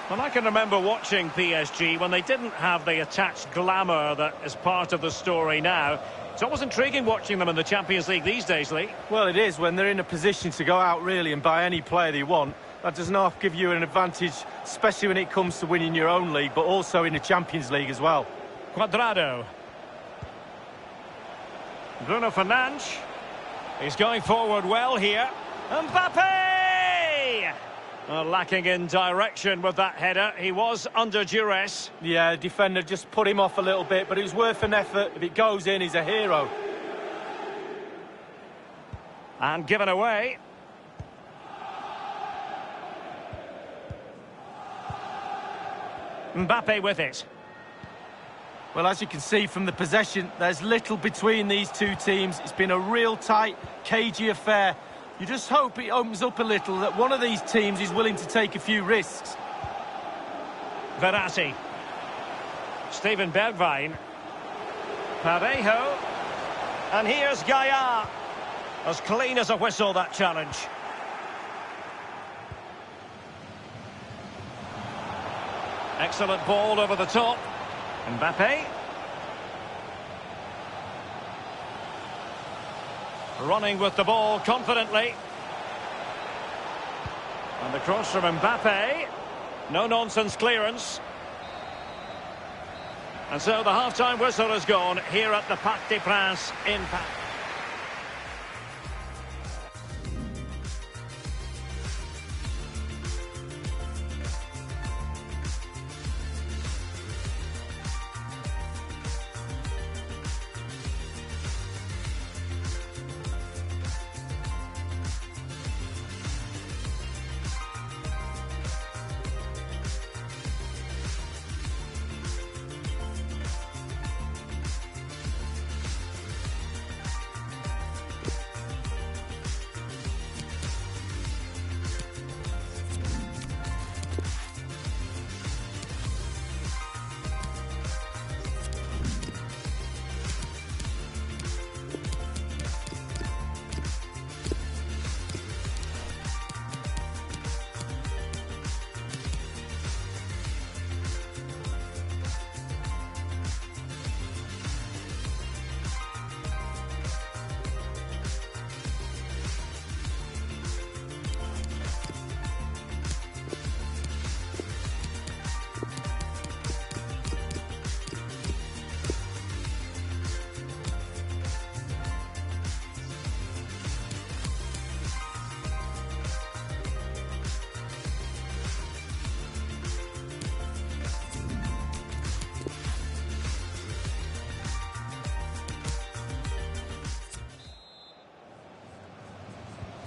Well, I can remember watching PSG when they didn't have the attached glamour that is part of the story now. It's always intriguing watching them in the Champions League these days, Lee. Well, it is when they're in a position to go out really and buy any player they want. That does not give you an advantage, especially when it comes to winning your own league, but also in the Champions League as well. Cuadrado. Bruno Fernandes. He's going forward well here. Mbappe! Lacking in direction with that header. He was under duress. Yeah, the defender just put him off a little bit, but it was worth an effort. If it goes in, he's a hero. And given away. Mbappe with it. Well, as you can see from the possession, there's little between these two teams. It's been a real tight, cagey affair. You just hope it opens up a little, that one of these teams is willing to take a few risks. Verratti. Steven Bergwijn. Parejo. And here's Gaia. As clean as a whistle, that challenge. Excellent ball over the top. Mbappe. Running with the ball confidently. And the cross from Mbappe. No-nonsense clearance. And so the half-time whistle has gone here at the Parc des Princes in Paris.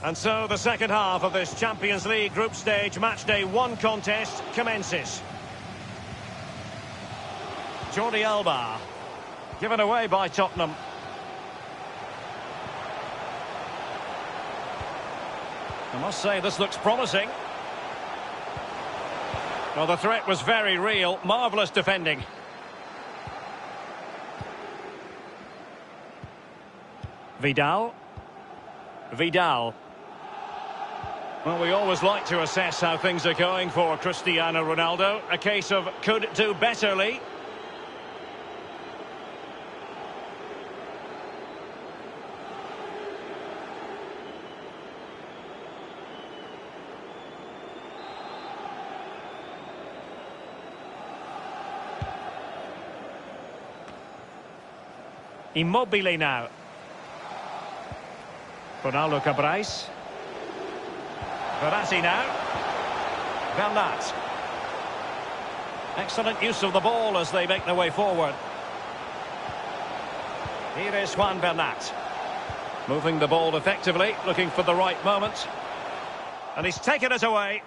And so the second half of this Champions League group stage matchday 1 contest commences. Jordi Alba, given away by Tottenham. I must say this looks promising. Well, the threat was very real, marvellous defending. Vidal. Well, we always like to assess how things are going for Cristiano Ronaldo. A case of could do betterly. Immobile now. Ronaldo Cabrais. Verratti now. Bernat. Excellent use of the ball as they make their way forward. Here is Juan Bernat. Moving the ball effectively, looking for the right moment. And he's taken it away.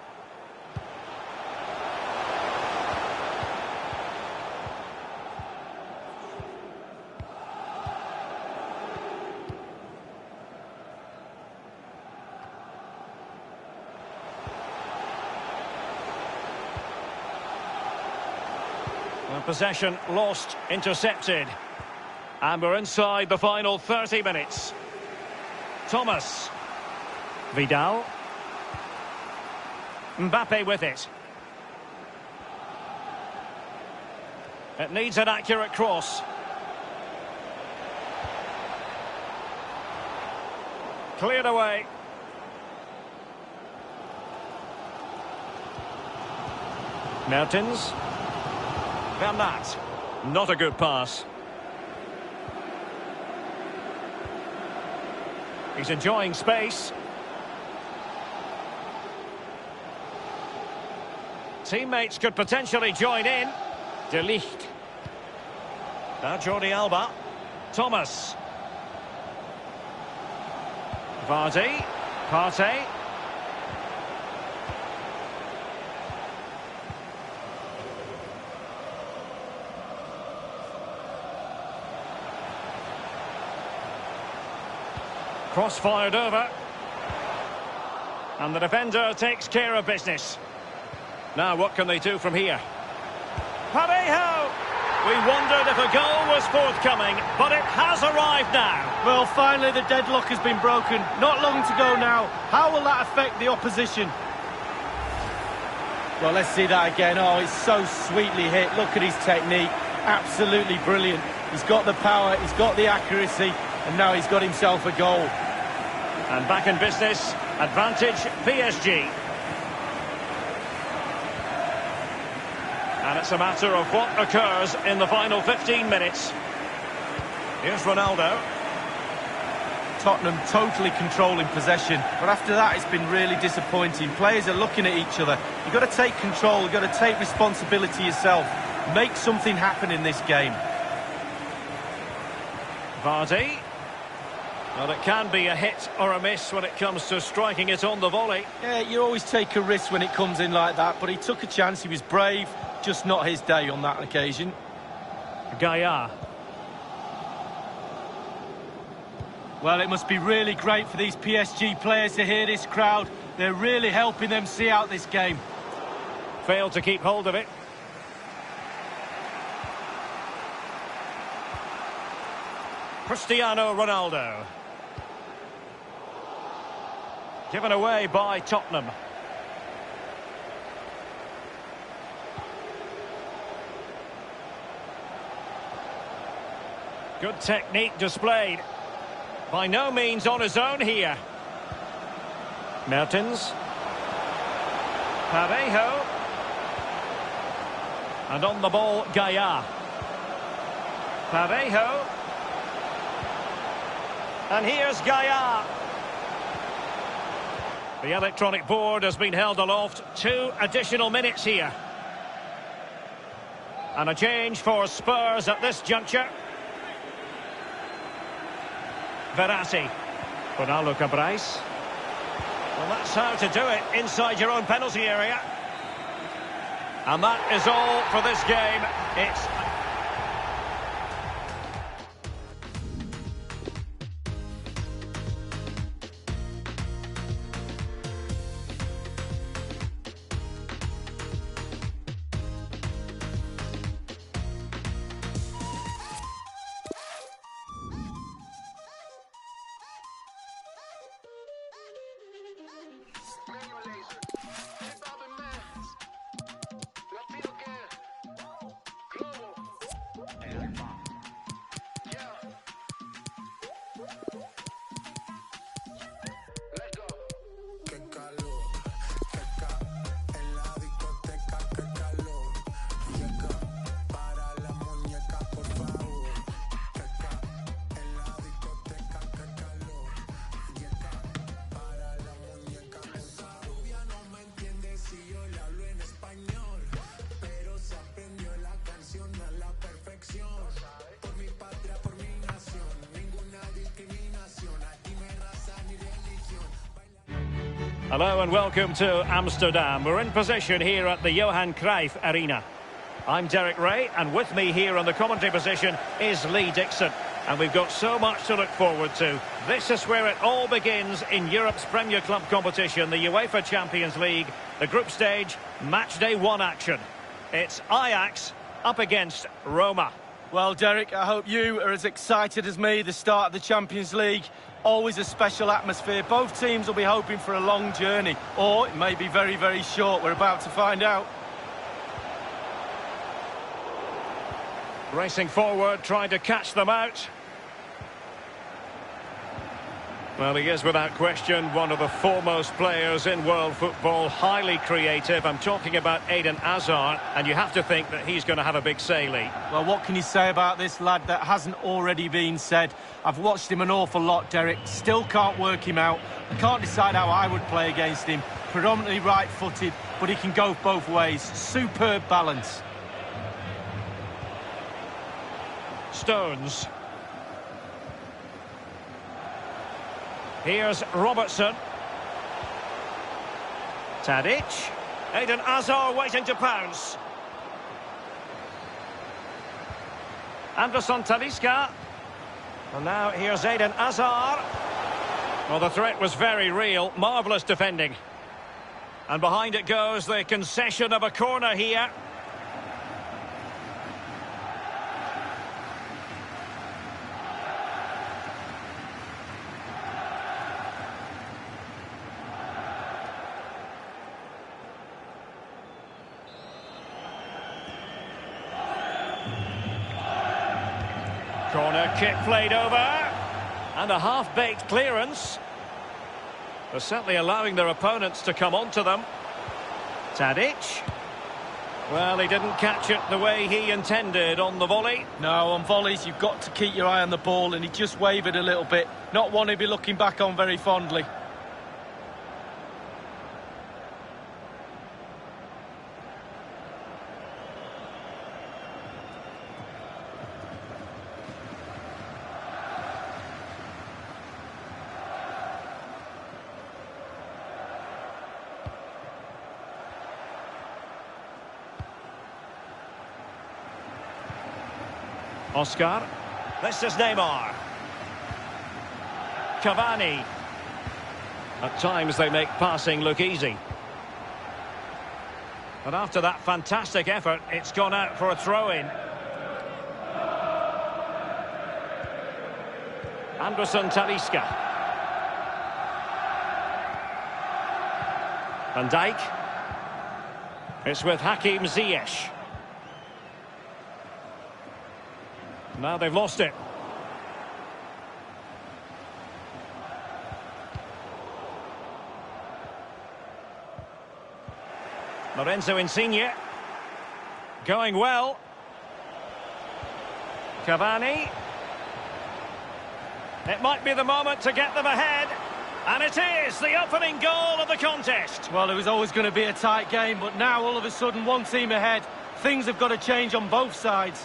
Possession lost, intercepted. And we're inside the final 30 minutes. Thomas. Vidal. Mbappe with it. It needs an accurate cross. Cleared away. Mertens. Bernat. Not a good pass. He's enjoying space. Teammates could potentially join in. De Ligt. Now Jordi Alba. Thomas. Vardy. Partey. Cross fired over. And the defender takes care of business. Now what can they do from here? Parejo! We wondered if a goal was forthcoming, but it has arrived now. Well, finally the deadlock has been broken. Not long to go now. How will that affect the opposition? Well, let's see that again. Oh, it's so sweetly hit. Look at his technique. Absolutely brilliant. He's got the power, he's got the accuracy, and now he's got himself a goal. And back in business, advantage PSG. And it's a matter of what occurs in the final 15 minutes. Here's Ronaldo. Tottenham totally controlling possession, but after that it's been really disappointing. Players are looking at each other. You've got to take control, you've got to take responsibility yourself. Make something happen in this game. Vardy. Well, it can be a hit or a miss when it comes to striking it on the volley. Yeah, you always take a risk when it comes in like that, but he took a chance, he was brave, just not his day on that occasion. Gaia. Well, it must be really great for these PSG players to hear this crowd. They're really helping them see out this game. Failed to keep hold of it. Cristiano Ronaldo. Given away by Tottenham. Good technique displayed. By no means on his own here. Mertens. Parejo. And on the ball, Gaia. Parejo. And here's Gaia. The electronic board has been held aloft. 2 additional minutes here. And a change for Spurs at this juncture. Verratti. Ronaldo Cabrais. Well, that's how to do it inside your own penalty area. And that is all for this game. It's... Hello and welcome to Amsterdam. We're in position here at the Johan Cruyff Arena. I'm Derek Ray, and with me here on the commentary position is Lee Dixon. And we've got so much to look forward to. This is where it all begins in Europe's Premier Club competition, the UEFA Champions League, the group stage, match day 1 action. It's Ajax up against Roma. Well, Derek, I hope you are as excited as me. The start of the Champions League, always a special atmosphere. Both teams will be hoping for a long journey, or it may be very, very short. We're about to find out. Racing forward, trying to catch them out. Well, he is without question one of the foremost players in world football, highly creative. I'm talking about Eden Hazard, and you have to think that he's going to have a big say, Lee. Well, what can you say about this lad that hasn't already been said? I've watched him an awful lot, Derek. Still can't work him out. I can't decide how I would play against him. Predominantly right-footed, but he can go both ways. Superb balance. Stones. Here's Robertson. Tadic. Eden Hazard waiting to pounce. Anderson Talisca. And now here's Eden Hazard. Well, the threat was very real. Marvellous defending. And behind it goes the concession of a corner here. Corner kick played over, and a half-baked clearance. They're certainly allowing their opponents to come onto them. Tadic. Well, he didn't catch it the way he intended on the volley. No, on volleys, you've got to keep your eye on the ball, and he just wavered a little bit. Not one he'd be looking back on very fondly. Oscar. This is Neymar. Cavani. At times they make passing look easy. But after that fantastic effort, it's gone out for a throw-in. Anderson Talisca. Van Dijk. It's with Hakim Ziyech. Now they've lost it. Lorenzo Insigne. Going well. Cavani. It might be the moment to get them ahead. And it is the opening goal of the contest. Well, it was always going to be a tight game, but now all of a sudden one team ahead. Things have got to change on both sides.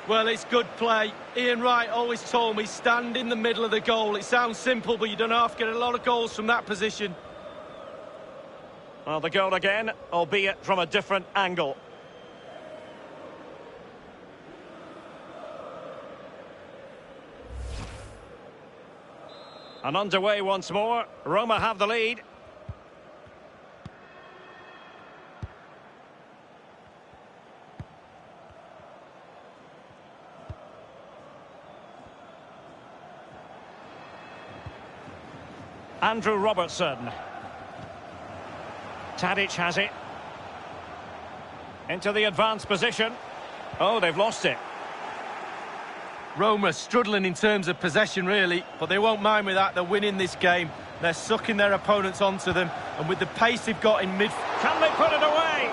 Well, it's good play. Ian Wright always told me, stand in the middle of the goal. It sounds simple, but you don't have to get a lot of goals from that position. Well, the goal again, albeit from a different angle. And underway once more. Roma have the lead. Andrew Robertson. Tadic has it. Into the advanced position. Oh, they've lost it. Roma struggling in terms of possession, really, but they won't mind with that. They're winning this game. They're sucking their opponents onto them, and with the pace they've got in mid... Can they put it away?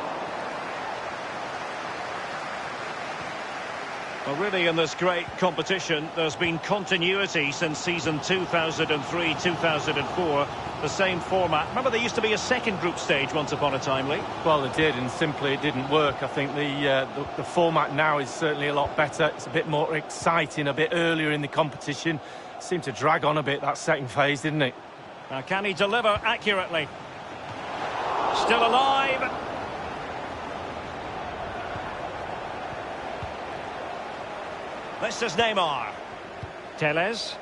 Well, really, in this great competition, there's been continuity since season 2003-2004. The same format. Remember, there used to be a second group stage once upon a time, Lee? Well, it did, and simply it didn't work. I think the format now is certainly a lot better. It's a bit more exciting, a bit earlier in the competition. It seemed to drag on a bit, that second phase, didn't it? Now, can he deliver accurately? Still alive. This is Neymar. Telles.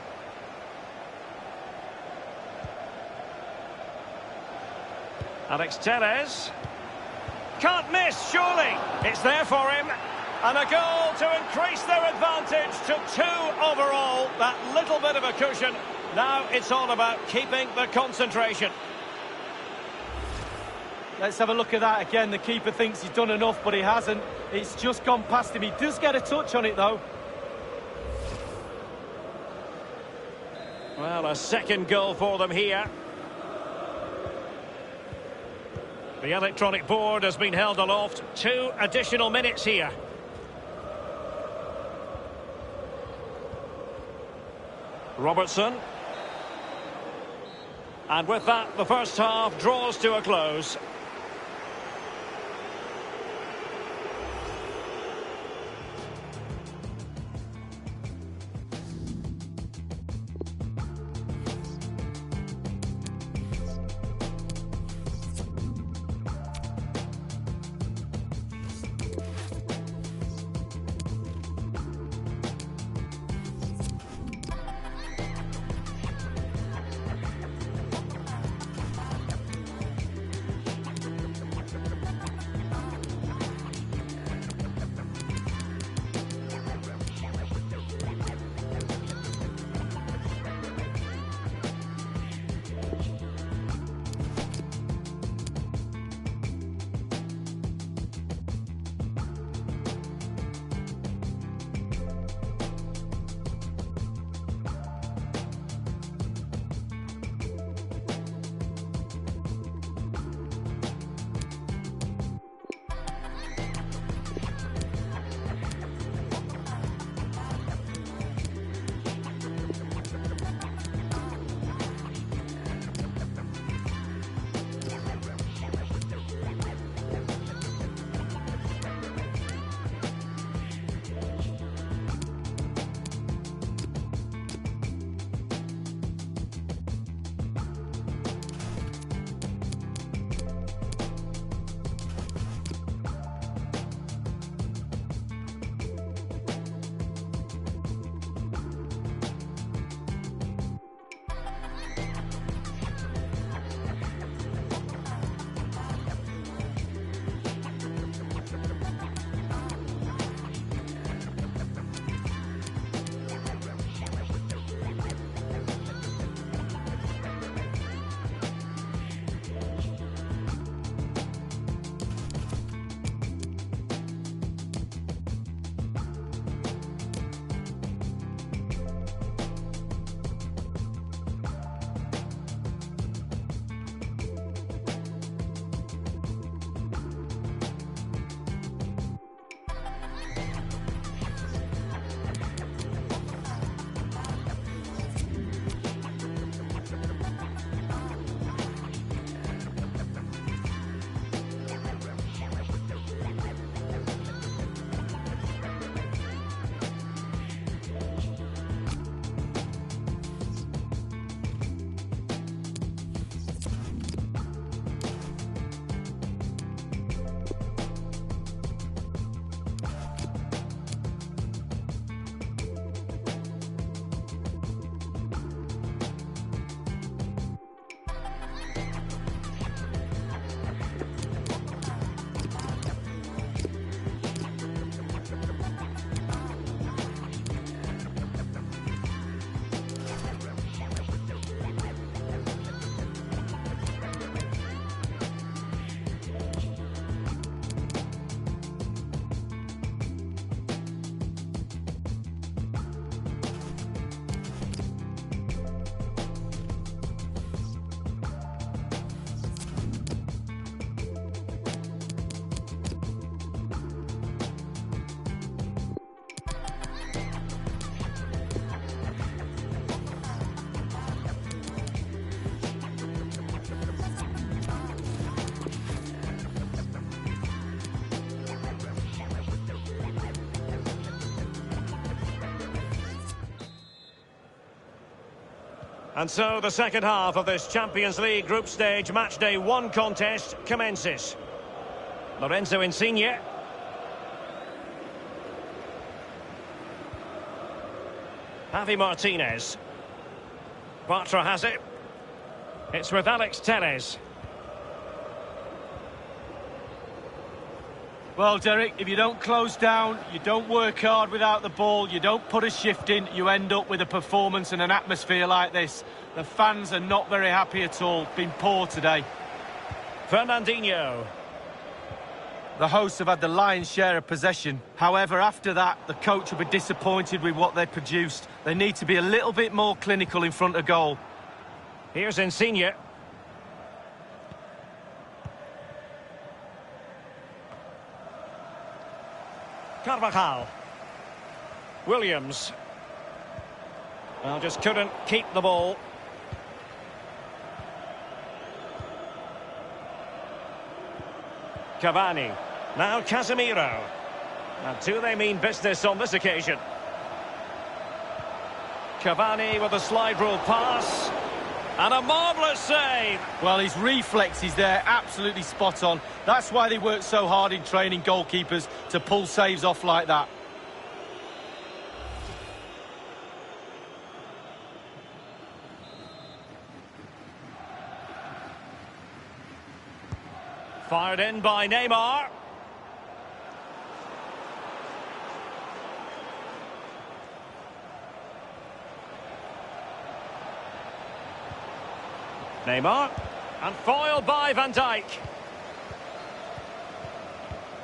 Alex Telles. Can't miss, surely. It's there for him. And a goal to increase their advantage to 2 overall. That little bit of a cushion. Now it's all about keeping the concentration. Let's have a look at that again. The keeper thinks he's done enough, but he hasn't. It's just gone past him. He does get a touch on it, though. Well, a second goal for them here. The electronic board has been held aloft. 2 additional minutes here. Robertson. And with that, the first half draws to a close. And so the second half of this Champions League group stage matchday 1 contest commences. Lorenzo Insigne. Javi Martinez. Bartra has it. It's with Alex Telles. Well, Derek, if you don't close down, you don't work hard without the ball, you don't put a shift in, you end up with a performance and an atmosphere like this. The fans are not very happy at all. Been poor today. Fernandinho. The hosts have had the lion's share of possession. However, after that, the coach will be disappointed with what they produced. They need to be a little bit more clinical in front of goal. Here's Insigne. Carvajal. Williams. Well, just couldn't keep the ball. Cavani. Now Casemiro. Now, do they mean business on this occasion? Cavani with a slide rule pass. And a marvellous save. Well, his reflexes there, absolutely spot on. That's why they work so hard in training goalkeepers, to pull saves off like that. Fired in by Neymar. Neymar, and foiled by Van Dijk.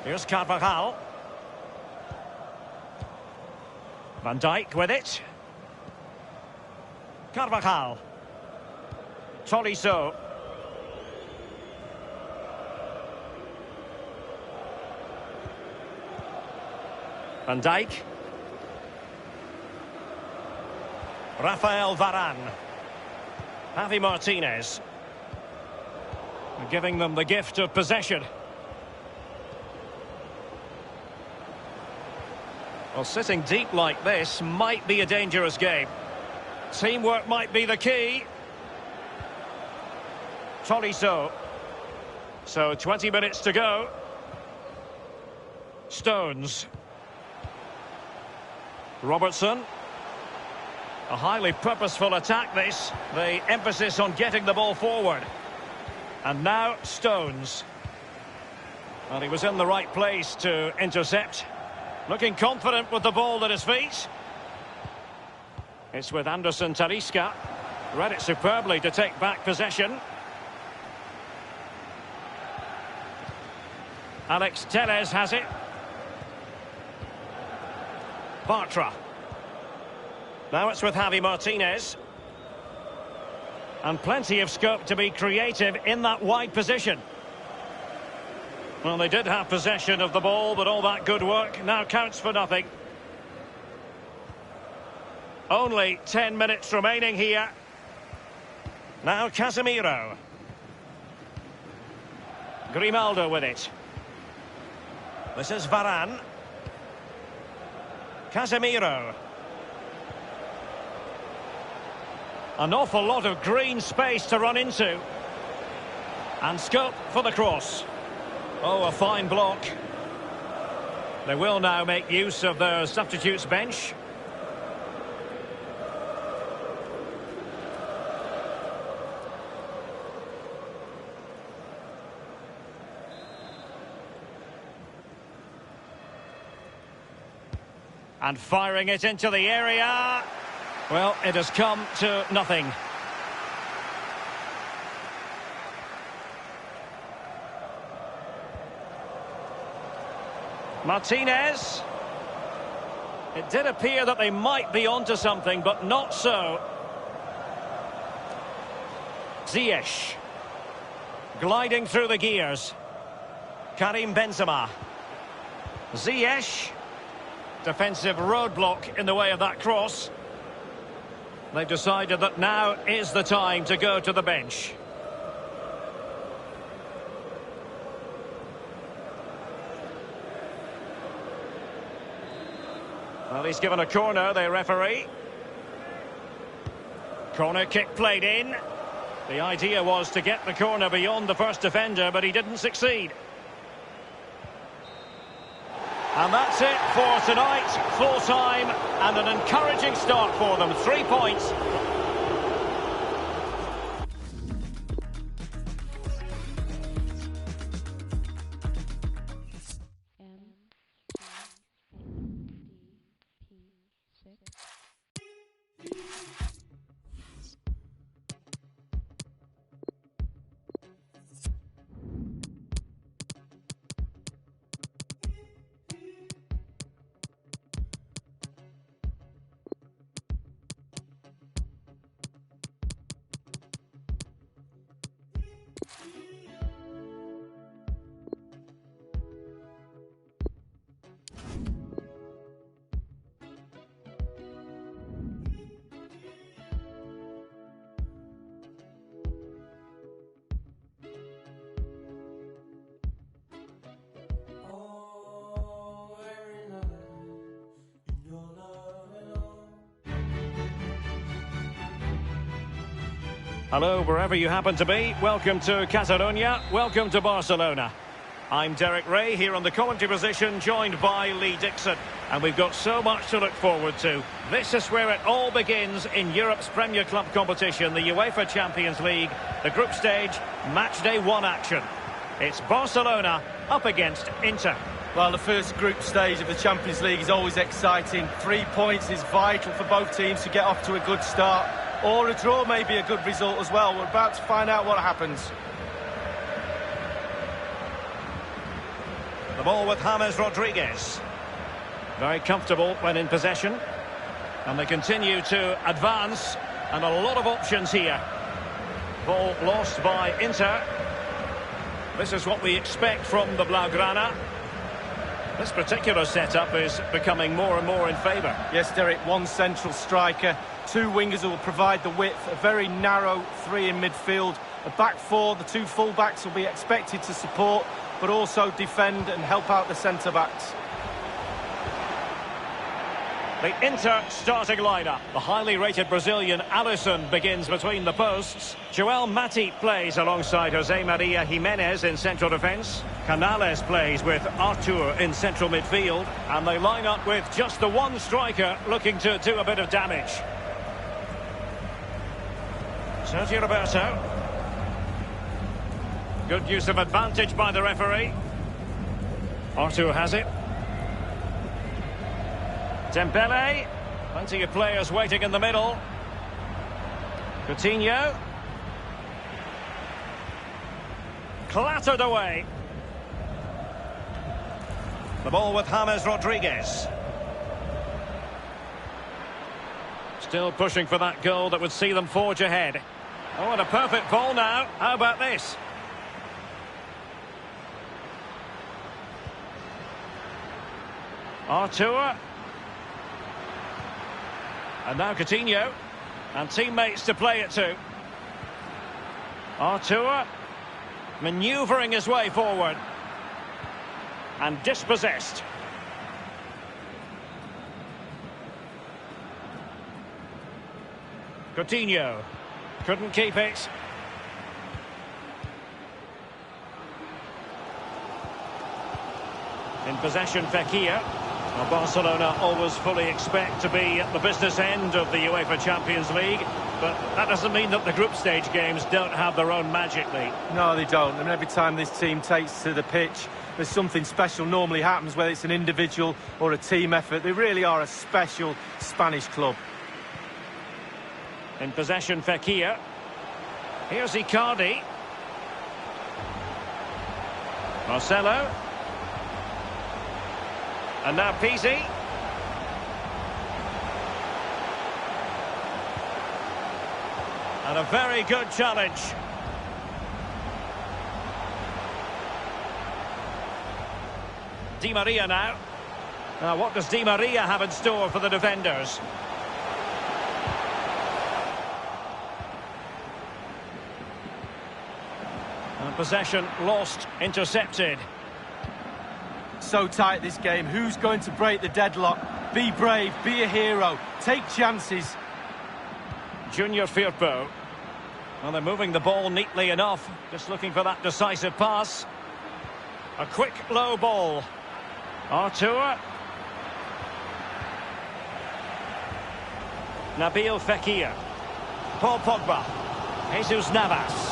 Here's Carvajal. Van Dijk with it. Carvajal. Tolisso. Van Dijk. Rafael Varane. Javi Martinez. Giving them the gift of possession. Well, sitting deep like this might be a dangerous game. Teamwork might be the key. Tolisso. So 20 minutes to go. Stones. Robertson. A highly purposeful attack this. The emphasis on getting the ball forward. And now Stones. Well, he was in the right place to intercept. Looking confident with the ball at his feet. It's with Anderson Talisca. Read it superbly to take back possession. Alex Telles has it. Bartra. Now it's with Javi Martinez. And plenty of scope to be creative in that wide position. Well, they did have possession of the ball, but all that good work now counts for nothing. Only 10 minutes remaining here. Now Casemiro. Grimaldo with it. This is Varane. Casemiro. An awful lot of green space to run into. And scope for the cross. Oh, a fine block. They will now make use of their substitutes bench. And firing it into the area. Well, it has come to nothing. Martinez. It did appear that they might be onto something, but not so. Ziyech. Gliding through the gears. Karim Benzema. Ziyech. Defensive roadblock in the way of that cross. They've decided that now is the time to go to the bench. Well, he's given a corner, the referee. Corner kick played in. The idea was to get the corner beyond the first defender, but he didn't succeed. And that's it for tonight. Full time and an encouraging start for them. 3 points. Hello, wherever you happen to be. Welcome to Catalonia. Welcome to Barcelona. I'm Derek Ray here on the commentary position, joined by Lee Dixon. And we've got so much to look forward to. This is where it all begins in Europe's Premier Club competition, the UEFA Champions League, the group stage, match day 1 action. It's Barcelona up against Inter. Well, the first group stage of the Champions League is always exciting. 3 points is vital for both teams to get off to a good start. Or a draw may be a good result as well. We're about to find out what happens. The ball with James Rodriguez. Very comfortable when in possession. And they continue to advance. And a lot of options here. Ball lost by Inter. This is what we expect from the Blaugrana. This particular setup is becoming more and more in favour. Yes, Derek, one central striker, 2 wingers who will provide the width, a very narrow 3 in midfield, a back 4, the 2 full-backs will be expected to support, but also defend and help out the centre-backs. The Inter starting lineup. The highly rated Brazilian Alisson begins between the posts. Joel Matip plays alongside Jose Maria Jimenez in central defence. Canales plays with Artur in central midfield. And they line up with just the one striker looking to do a bit of damage. Sergio Roberto. Good use of advantage by the referee. Artur has it. Dembele, plenty of players waiting in the middle. Coutinho. Clattered away. The ball with James Rodriguez. Still pushing for that goal that would see them forge ahead. Oh, and a perfect ball now. How about this? Artur. And now Coutinho. And teammates to play it to. Artur. Manoeuvring his way forward. And dispossessed. Coutinho. Couldn't keep it. In possession, Fekir. Well, Barcelona always fully expect to be at the business end of the UEFA Champions League, but that doesn't mean that the group stage games don't have their own magic, Lee. No, they don't. I mean, every time this team takes to the pitch, there's something special normally happens, whether it's an individual or a team effort. They really are a special Spanish club. In possession, Fekir. Here's Icardi. Marcelo. And now Pizzi. And a very good challenge. Di Maria now. Now what does Di Maria have in store for the defenders? And possession lost, intercepted. So tight this game. Who's going to break the deadlock? Be brave, be a hero, take chances. Junior Firpo. Well, they're moving the ball neatly enough. Just looking for that decisive pass. A quick low ball. Artur. Nabil Fekir. Paul Pogba. Jesus Navas.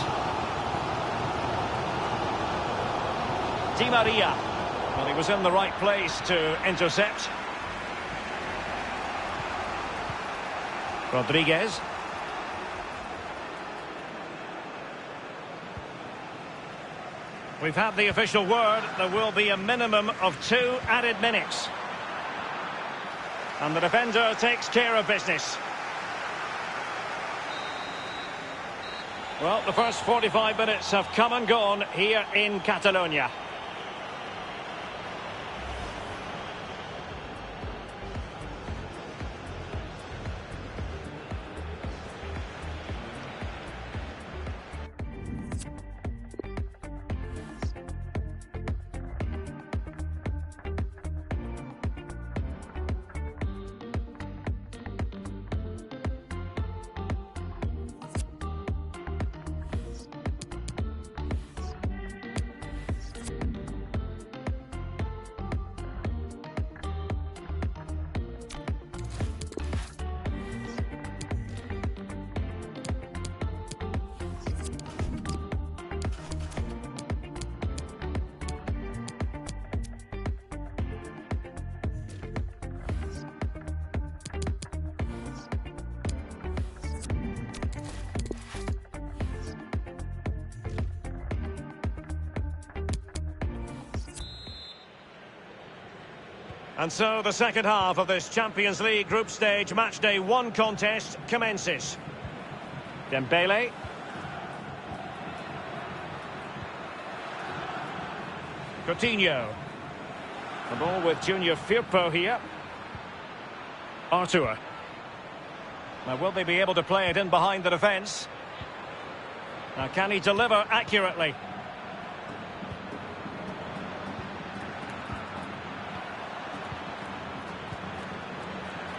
Di Maria. Well, he was in the right place to intercept. Rodriguez. We've had the official word. There will be a minimum of 2 added minutes. And the defender takes care of business. Well, the first 45 minutes have come and gone here in Catalonia. And so the second half of this Champions League group stage matchday 1 contest commences. Dembele. Coutinho. The ball with Junior Firpo here. Artur. Now, will they be able to play it in behind the defence? Now, can he deliver accurately?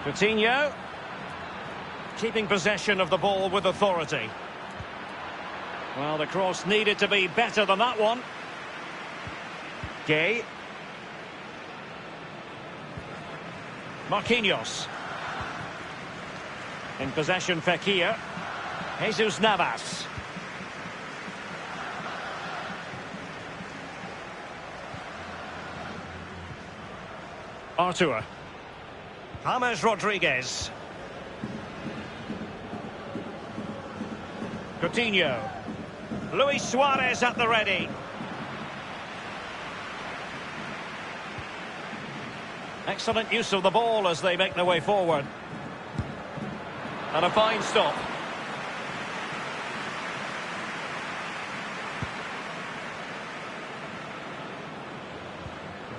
Coutinho, keeping possession of the ball with authority. Well, the cross needed to be better than that one. Gay. Marquinhos. In possession, Fekir. Jesus Navas. Artur. James Rodriguez. Coutinho. Luis Suarez at the ready. Excellent use of the ball as they make their way forward. And a fine stop.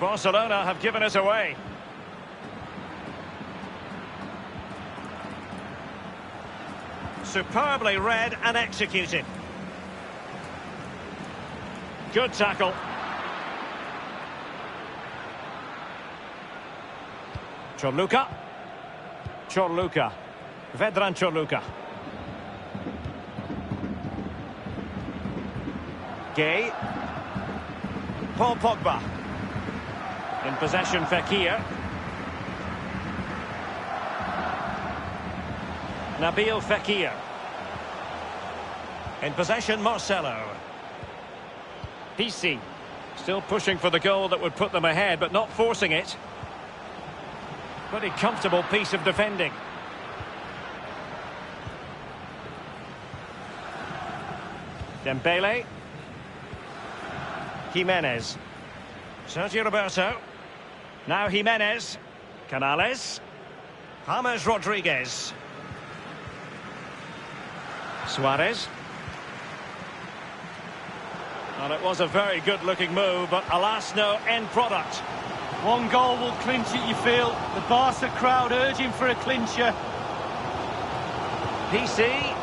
Barcelona have given it away. Superbly read and executed. Good tackle. Chorluka. Vedran Chorluka. Gay. Paul Pogba. In possession, Fekir. Nabil Fekir. In possession, Marcelo. PC. Still pushing for the goal that would put them ahead, but not forcing it. Pretty comfortable piece of defending. Dembele. Jimenez. Sergio Roberto. Now Jimenez. Canales. James Rodriguez. Suarez. Well, it was a very good-looking move, but alas, no end product. One goal will clinch it, you feel. The Barca crowd urging for a clincher. PC.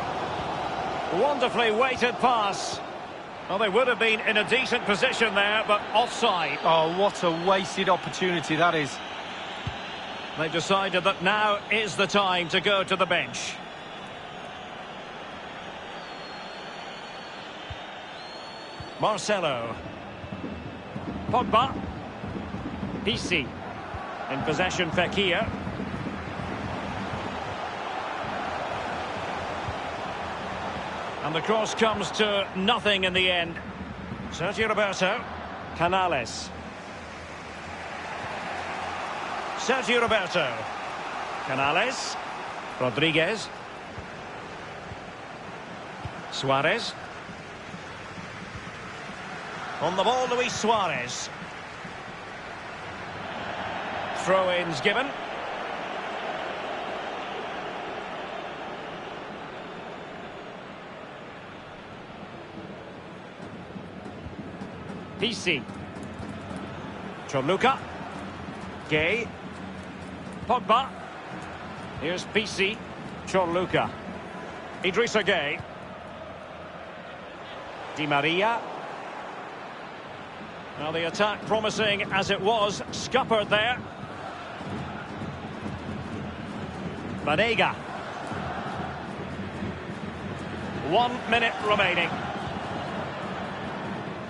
Wonderfully weighted pass. Well, they would have been in a decent position there, but offside. Oh, what a wasted opportunity that is. They've decided that now is the time to go to the bench. Marcelo. Pogba. PC. In possession, Fekir. And the cross comes to nothing in the end. Sergio Roberto. Canales. Sergio Roberto. Canales. Rodriguez. Suarez. On the ball, Luis Suarez. Throw-ins given. PC. Choluka. Gay. Pogba. Here's PC. Choluka. Idrissa Gay. Di Maria. Well, the attack promising as it was. Scuppered there. Banega. 1 minute remaining.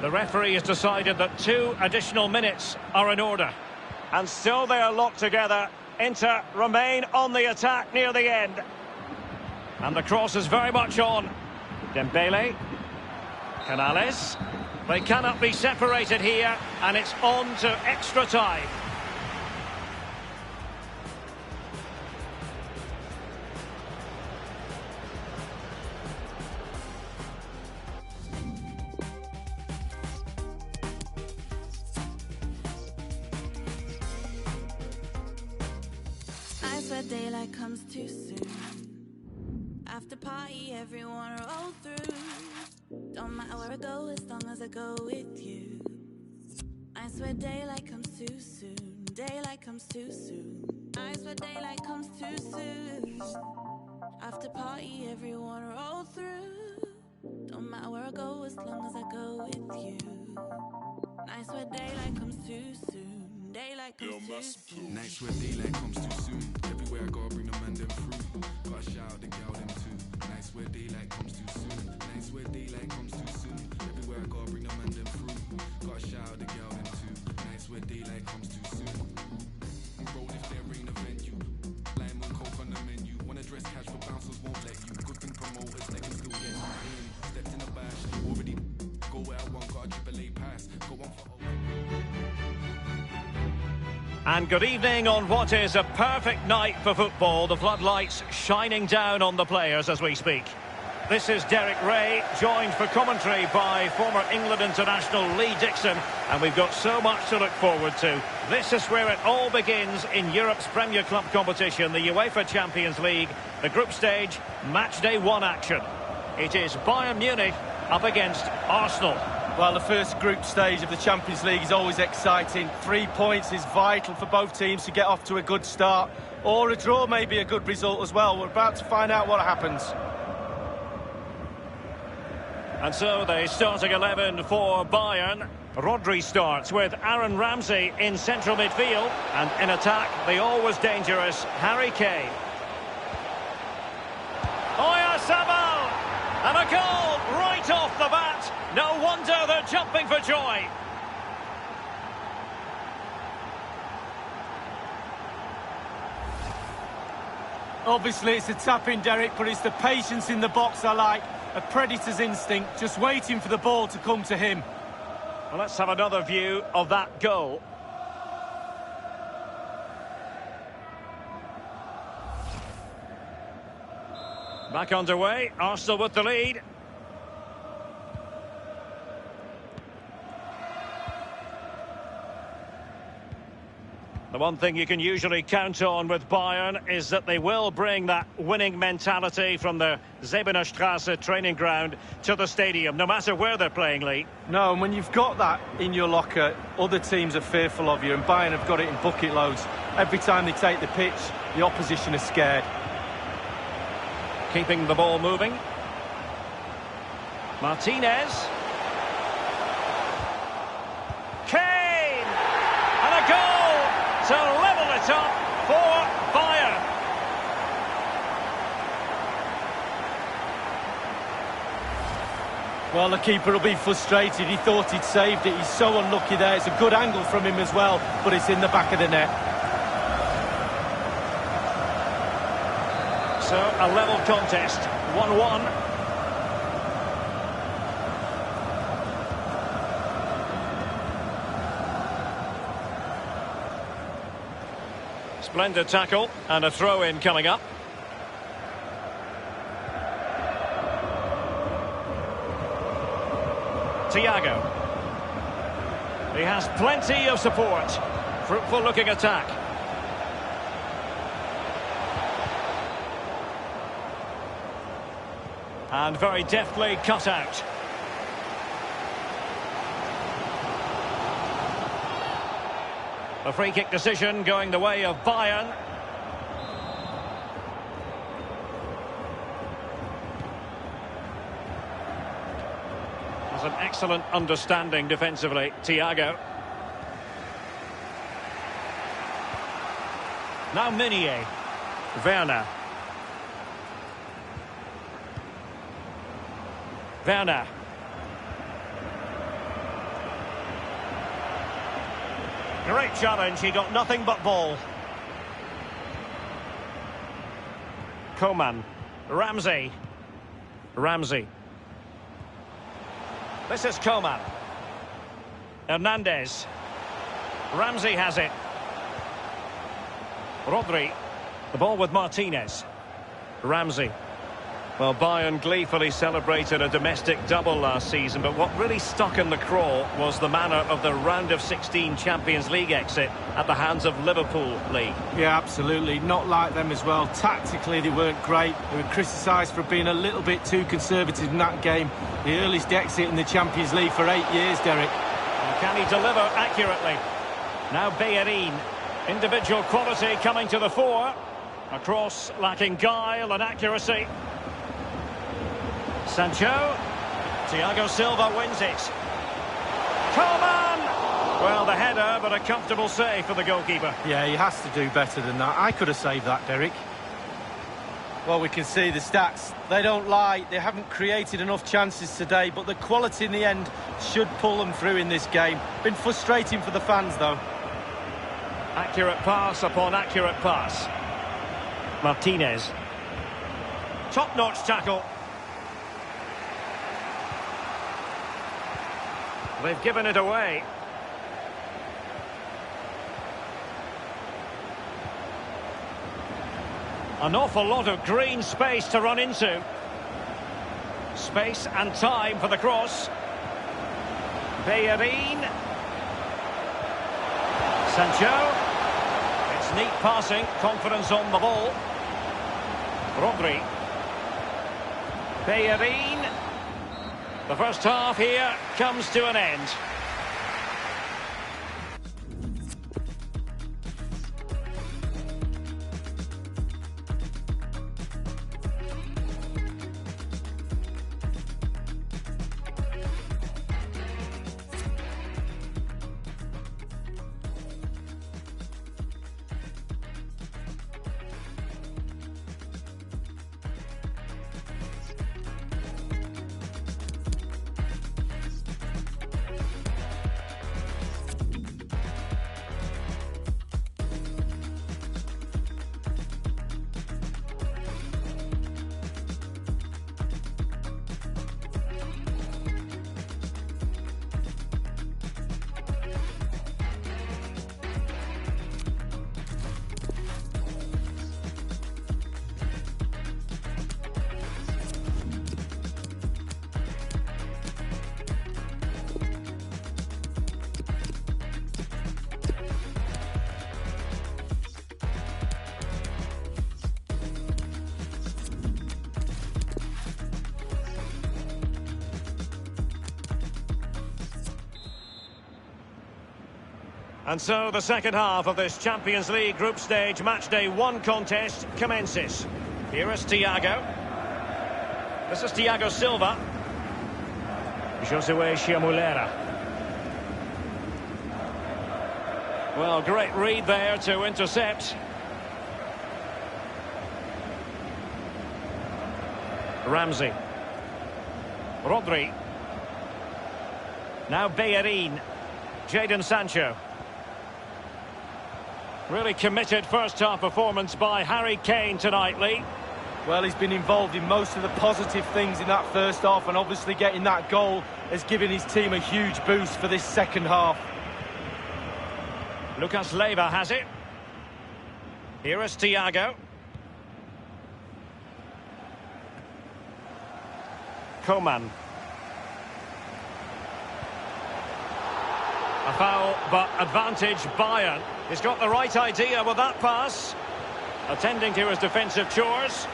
The referee has decided that 2 additional minutes are in order. And still they are locked together. Inter remain on the attack near the end. And the cross is very much on. Dembele. Canales. They cannot be separated here, and it's on to extra time. I swear daylight comes too soon. After party, everyone roll through. Don't matter where I go, as long as I go with you. I swear daylight comes too soon. Daylight comes too soon. I swear daylight comes too soon. After party, everyone roll through. Don't matter where I go, as long as I go with you. I swear daylight comes too soon. Daylight comes too soon. Nights where daylight comes too soon. Everywhere I go, I bring the man them through. Gotta shout out the gal them too. Nights where daylight comes too soon. Nights where daylight comes too soon. Everywhere I go, I bring the man them through. Gotta shout out the gal them too. Nights where daylight comes too soon. Roll if there ain't a venue. Lime and coke on the menu. Wanna dress cash for bouncers, won't let you. Good thing promoters, they can still get you in. Stepped in a bash, already go where I want. Got a AAA pass. Go on for And good evening on what is a perfect night for football. The floodlights shining down on the players as we speak. This is Derek Ray, joined for commentary by former England international Lee Dixon. And we've got so much to look forward to. This is where it all begins in Europe's Premier Club competition, the UEFA Champions League, the group stage, match day 1 action. It is Bayern Munich up against Arsenal. Well, the first group stage of the Champions League is always exciting. 3 points is vital for both teams to get off to a good start. Or a draw may be a good result as well. We're about to find out what happens. And so the starting 11 for Bayern. Rodri starts with Aaron Ramsey in central midfield. And in attack, the always dangerous Harry Kane. Oyarzabal! And a goal right off the bat. No wonder they're jumping for joy. Obviously, it's a tap-in, Derek, but it's the patience in the box I like. A predator's instinct, just waiting for the ball to come to him. Well, let's have another view of that goal. Back underway, Arsenal with the lead. The one thing you can usually count on with Bayern is that they will bring that winning mentality from the Zebener Straße training ground to the stadium, no matter where they're playing, Lee. No, and when you've got that in your locker, other teams are fearful of you, and Bayern have got it in bucket loads. Every time they take the pitch, the opposition is scared. Keeping the ball moving. Martinez. Kane! And a goal to level it up for Bayern. Well, the keeper will be frustrated. He thought he'd saved it. He's so unlucky there. It's a good angle from him as well, but it's in the back of the net. So, a level contest, 1-1. Splendid tackle, and a throw-in coming up. Thiago. He has plenty of support. Fruitful looking attack. And very deftly cut out. The free kick decision going the way of Bayern. Has an excellent understanding defensively, Thiago. Now Meunier. Werner. Werner. Great challenge, he got nothing but ball. Coman. Ramsey. Ramsey. This is Coman. Hernandez. Ramsey has it. Rodri. The ball with Martinez. Ramsey. Well, Bayern gleefully celebrated a domestic double last season, but what really stuck in the craw was the manner of the round of 16 Champions League exit at the hands of Liverpool, Lee. Yeah, absolutely. Not like them as well. Tactically, they weren't great. They were criticised for being a little bit too conservative in that game. The earliest exit in the Champions League for 8 years, Derek. Well, can he deliver accurately? Now Bellerin. Individual quality coming to the fore. A cross lacking guile and accuracy. Sancho. Thiago Silva wins it. Coman! Well, the header, but a comfortable save for the goalkeeper. Yeah, he has to do better than that. I could have saved that, Derek. Well, we can see the stats. They don't lie. They haven't created enough chances today, but the quality in the end should pull them through in this game. Been frustrating for the fans, though. Accurate pass upon accurate pass. Martinez. Top-notch tackle. They've given it away. An awful lot of green space to run into. Space and time for the cross. Bellerin. Sancho. It's neat passing, confidence on the ball. Rodri. Bellerin. The first half here comes to an end. And so the second half of this Champions League group stage matchday 1 contest commences. Here is Thiago. This is Thiago Silva. Josue Chiamulera. Well, great read there to intercept. Ramsey. Rodri. Now Bellerin. Jadon Sancho. Really committed first-half performance by Harry Kane tonight, Lee. Well, he's been involved in most of the positive things in that first half, and obviously getting that goal has given his team a huge boost for this second half. Lucas Leiva has it. Here is Thiago. Coman. A foul, but advantage Bayern. He's got the right idea with that pass. Attending to his defensive chores.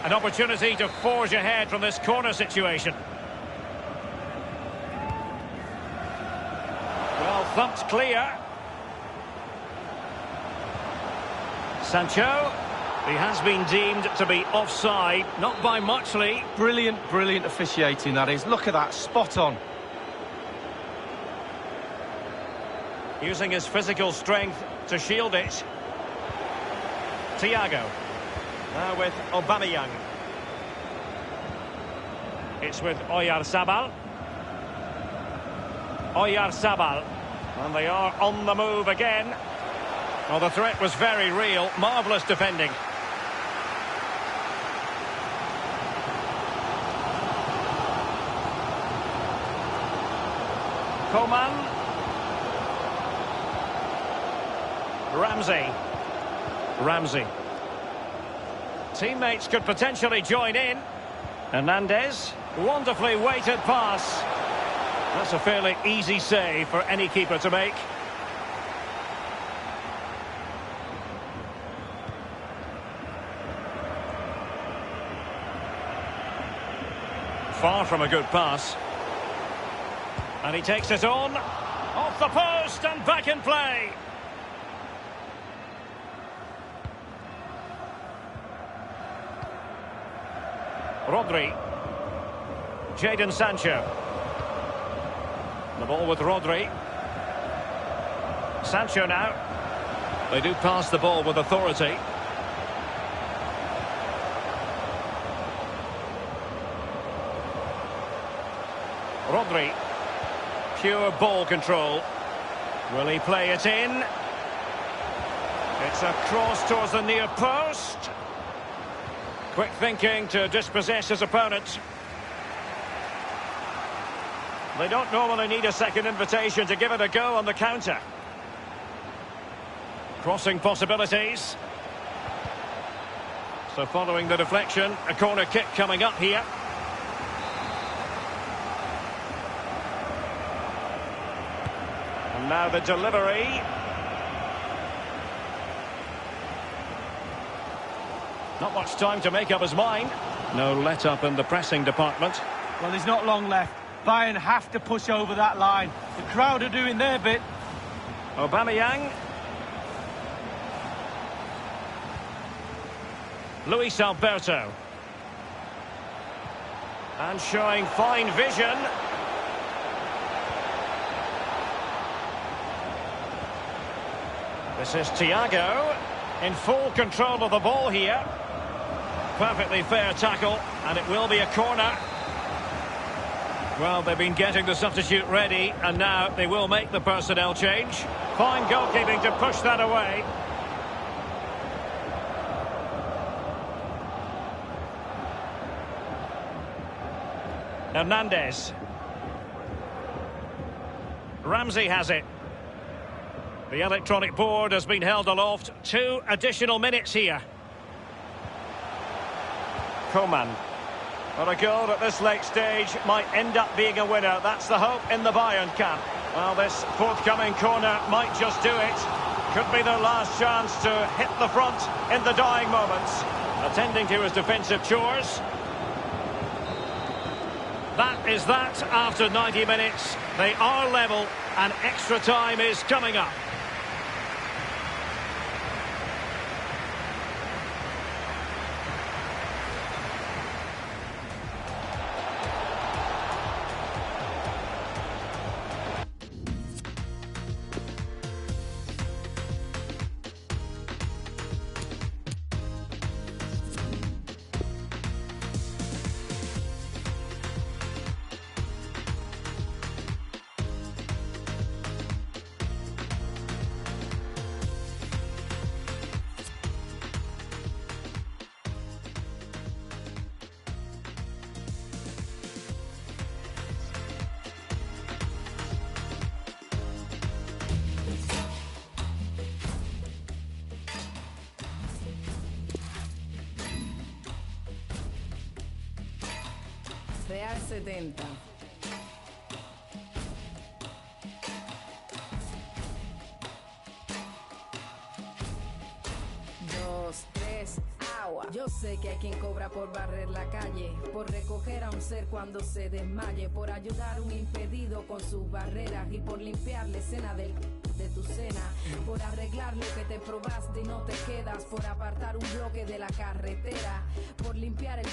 An opportunity to forge ahead from this corner situation. Well, thumped clear. Sancho. He has been deemed to be offside. Not by much, Lee. Brilliant, brilliant officiating, that is. Look at that, spot on. Using his physical strength to shield it. Thiago. Now with Aubameyang. It's with Oyarzabal. Oyarzabal. And they are on the move again. Well, the threat was very real. Marvellous defending. Coman. Ramsey. Teammates could potentially join in. Hernandez. Wonderfully weighted pass. That's a fairly easy save for any keeper to make. Far from a good pass. And he takes it on. Off the post and back in play. Rodri. Jadon Sancho. The ball with Rodri. Sancho now. They do pass the ball with authority. Rodri. Pure ball control. Will he play it in? It's a cross towards the near post. Quick thinking to dispossess his opponent. They don't normally need a second invitation to give it a go on the counter. Crossing possibilities. So following the deflection, a corner kick coming up here. And now the delivery. Not much time to make up his mind. No let-up in the pressing department. Well, there's not long left. Bayern have to push over that line. The crowd are doing their bit. Aubameyang. Luis Alberto. And showing fine vision. This is Thiago. In full control of the ball here. Perfectly fair tackle, and it will be a corner. Well, they've been getting the substitute ready, and now they will make the personnel change. Fine goalkeeping to push that away. Hernandez. Ramsey has it. The electronic board has been held aloft. 2 additional minutes here. Coman. Well, a goal at this late stage might end up being a winner. That's the hope in the Bayern camp. Well, this forthcoming corner might just do it. Could be their last chance to hit the front in the dying moments. Attending to his defensive chores. That is that after 90 minutes. They are level and extra time is coming up. Real 70. 2, 3, agua. Yo sé que hay quien cobra por barrer la calle, por recoger a un ser cuando se desmaye, por ayudar a un impedido con sus barreras y por limpiar la escena de tu cena, por arreglar lo que te probaste y no te quedas, por apartar un bloque de la carretera, por limpiar el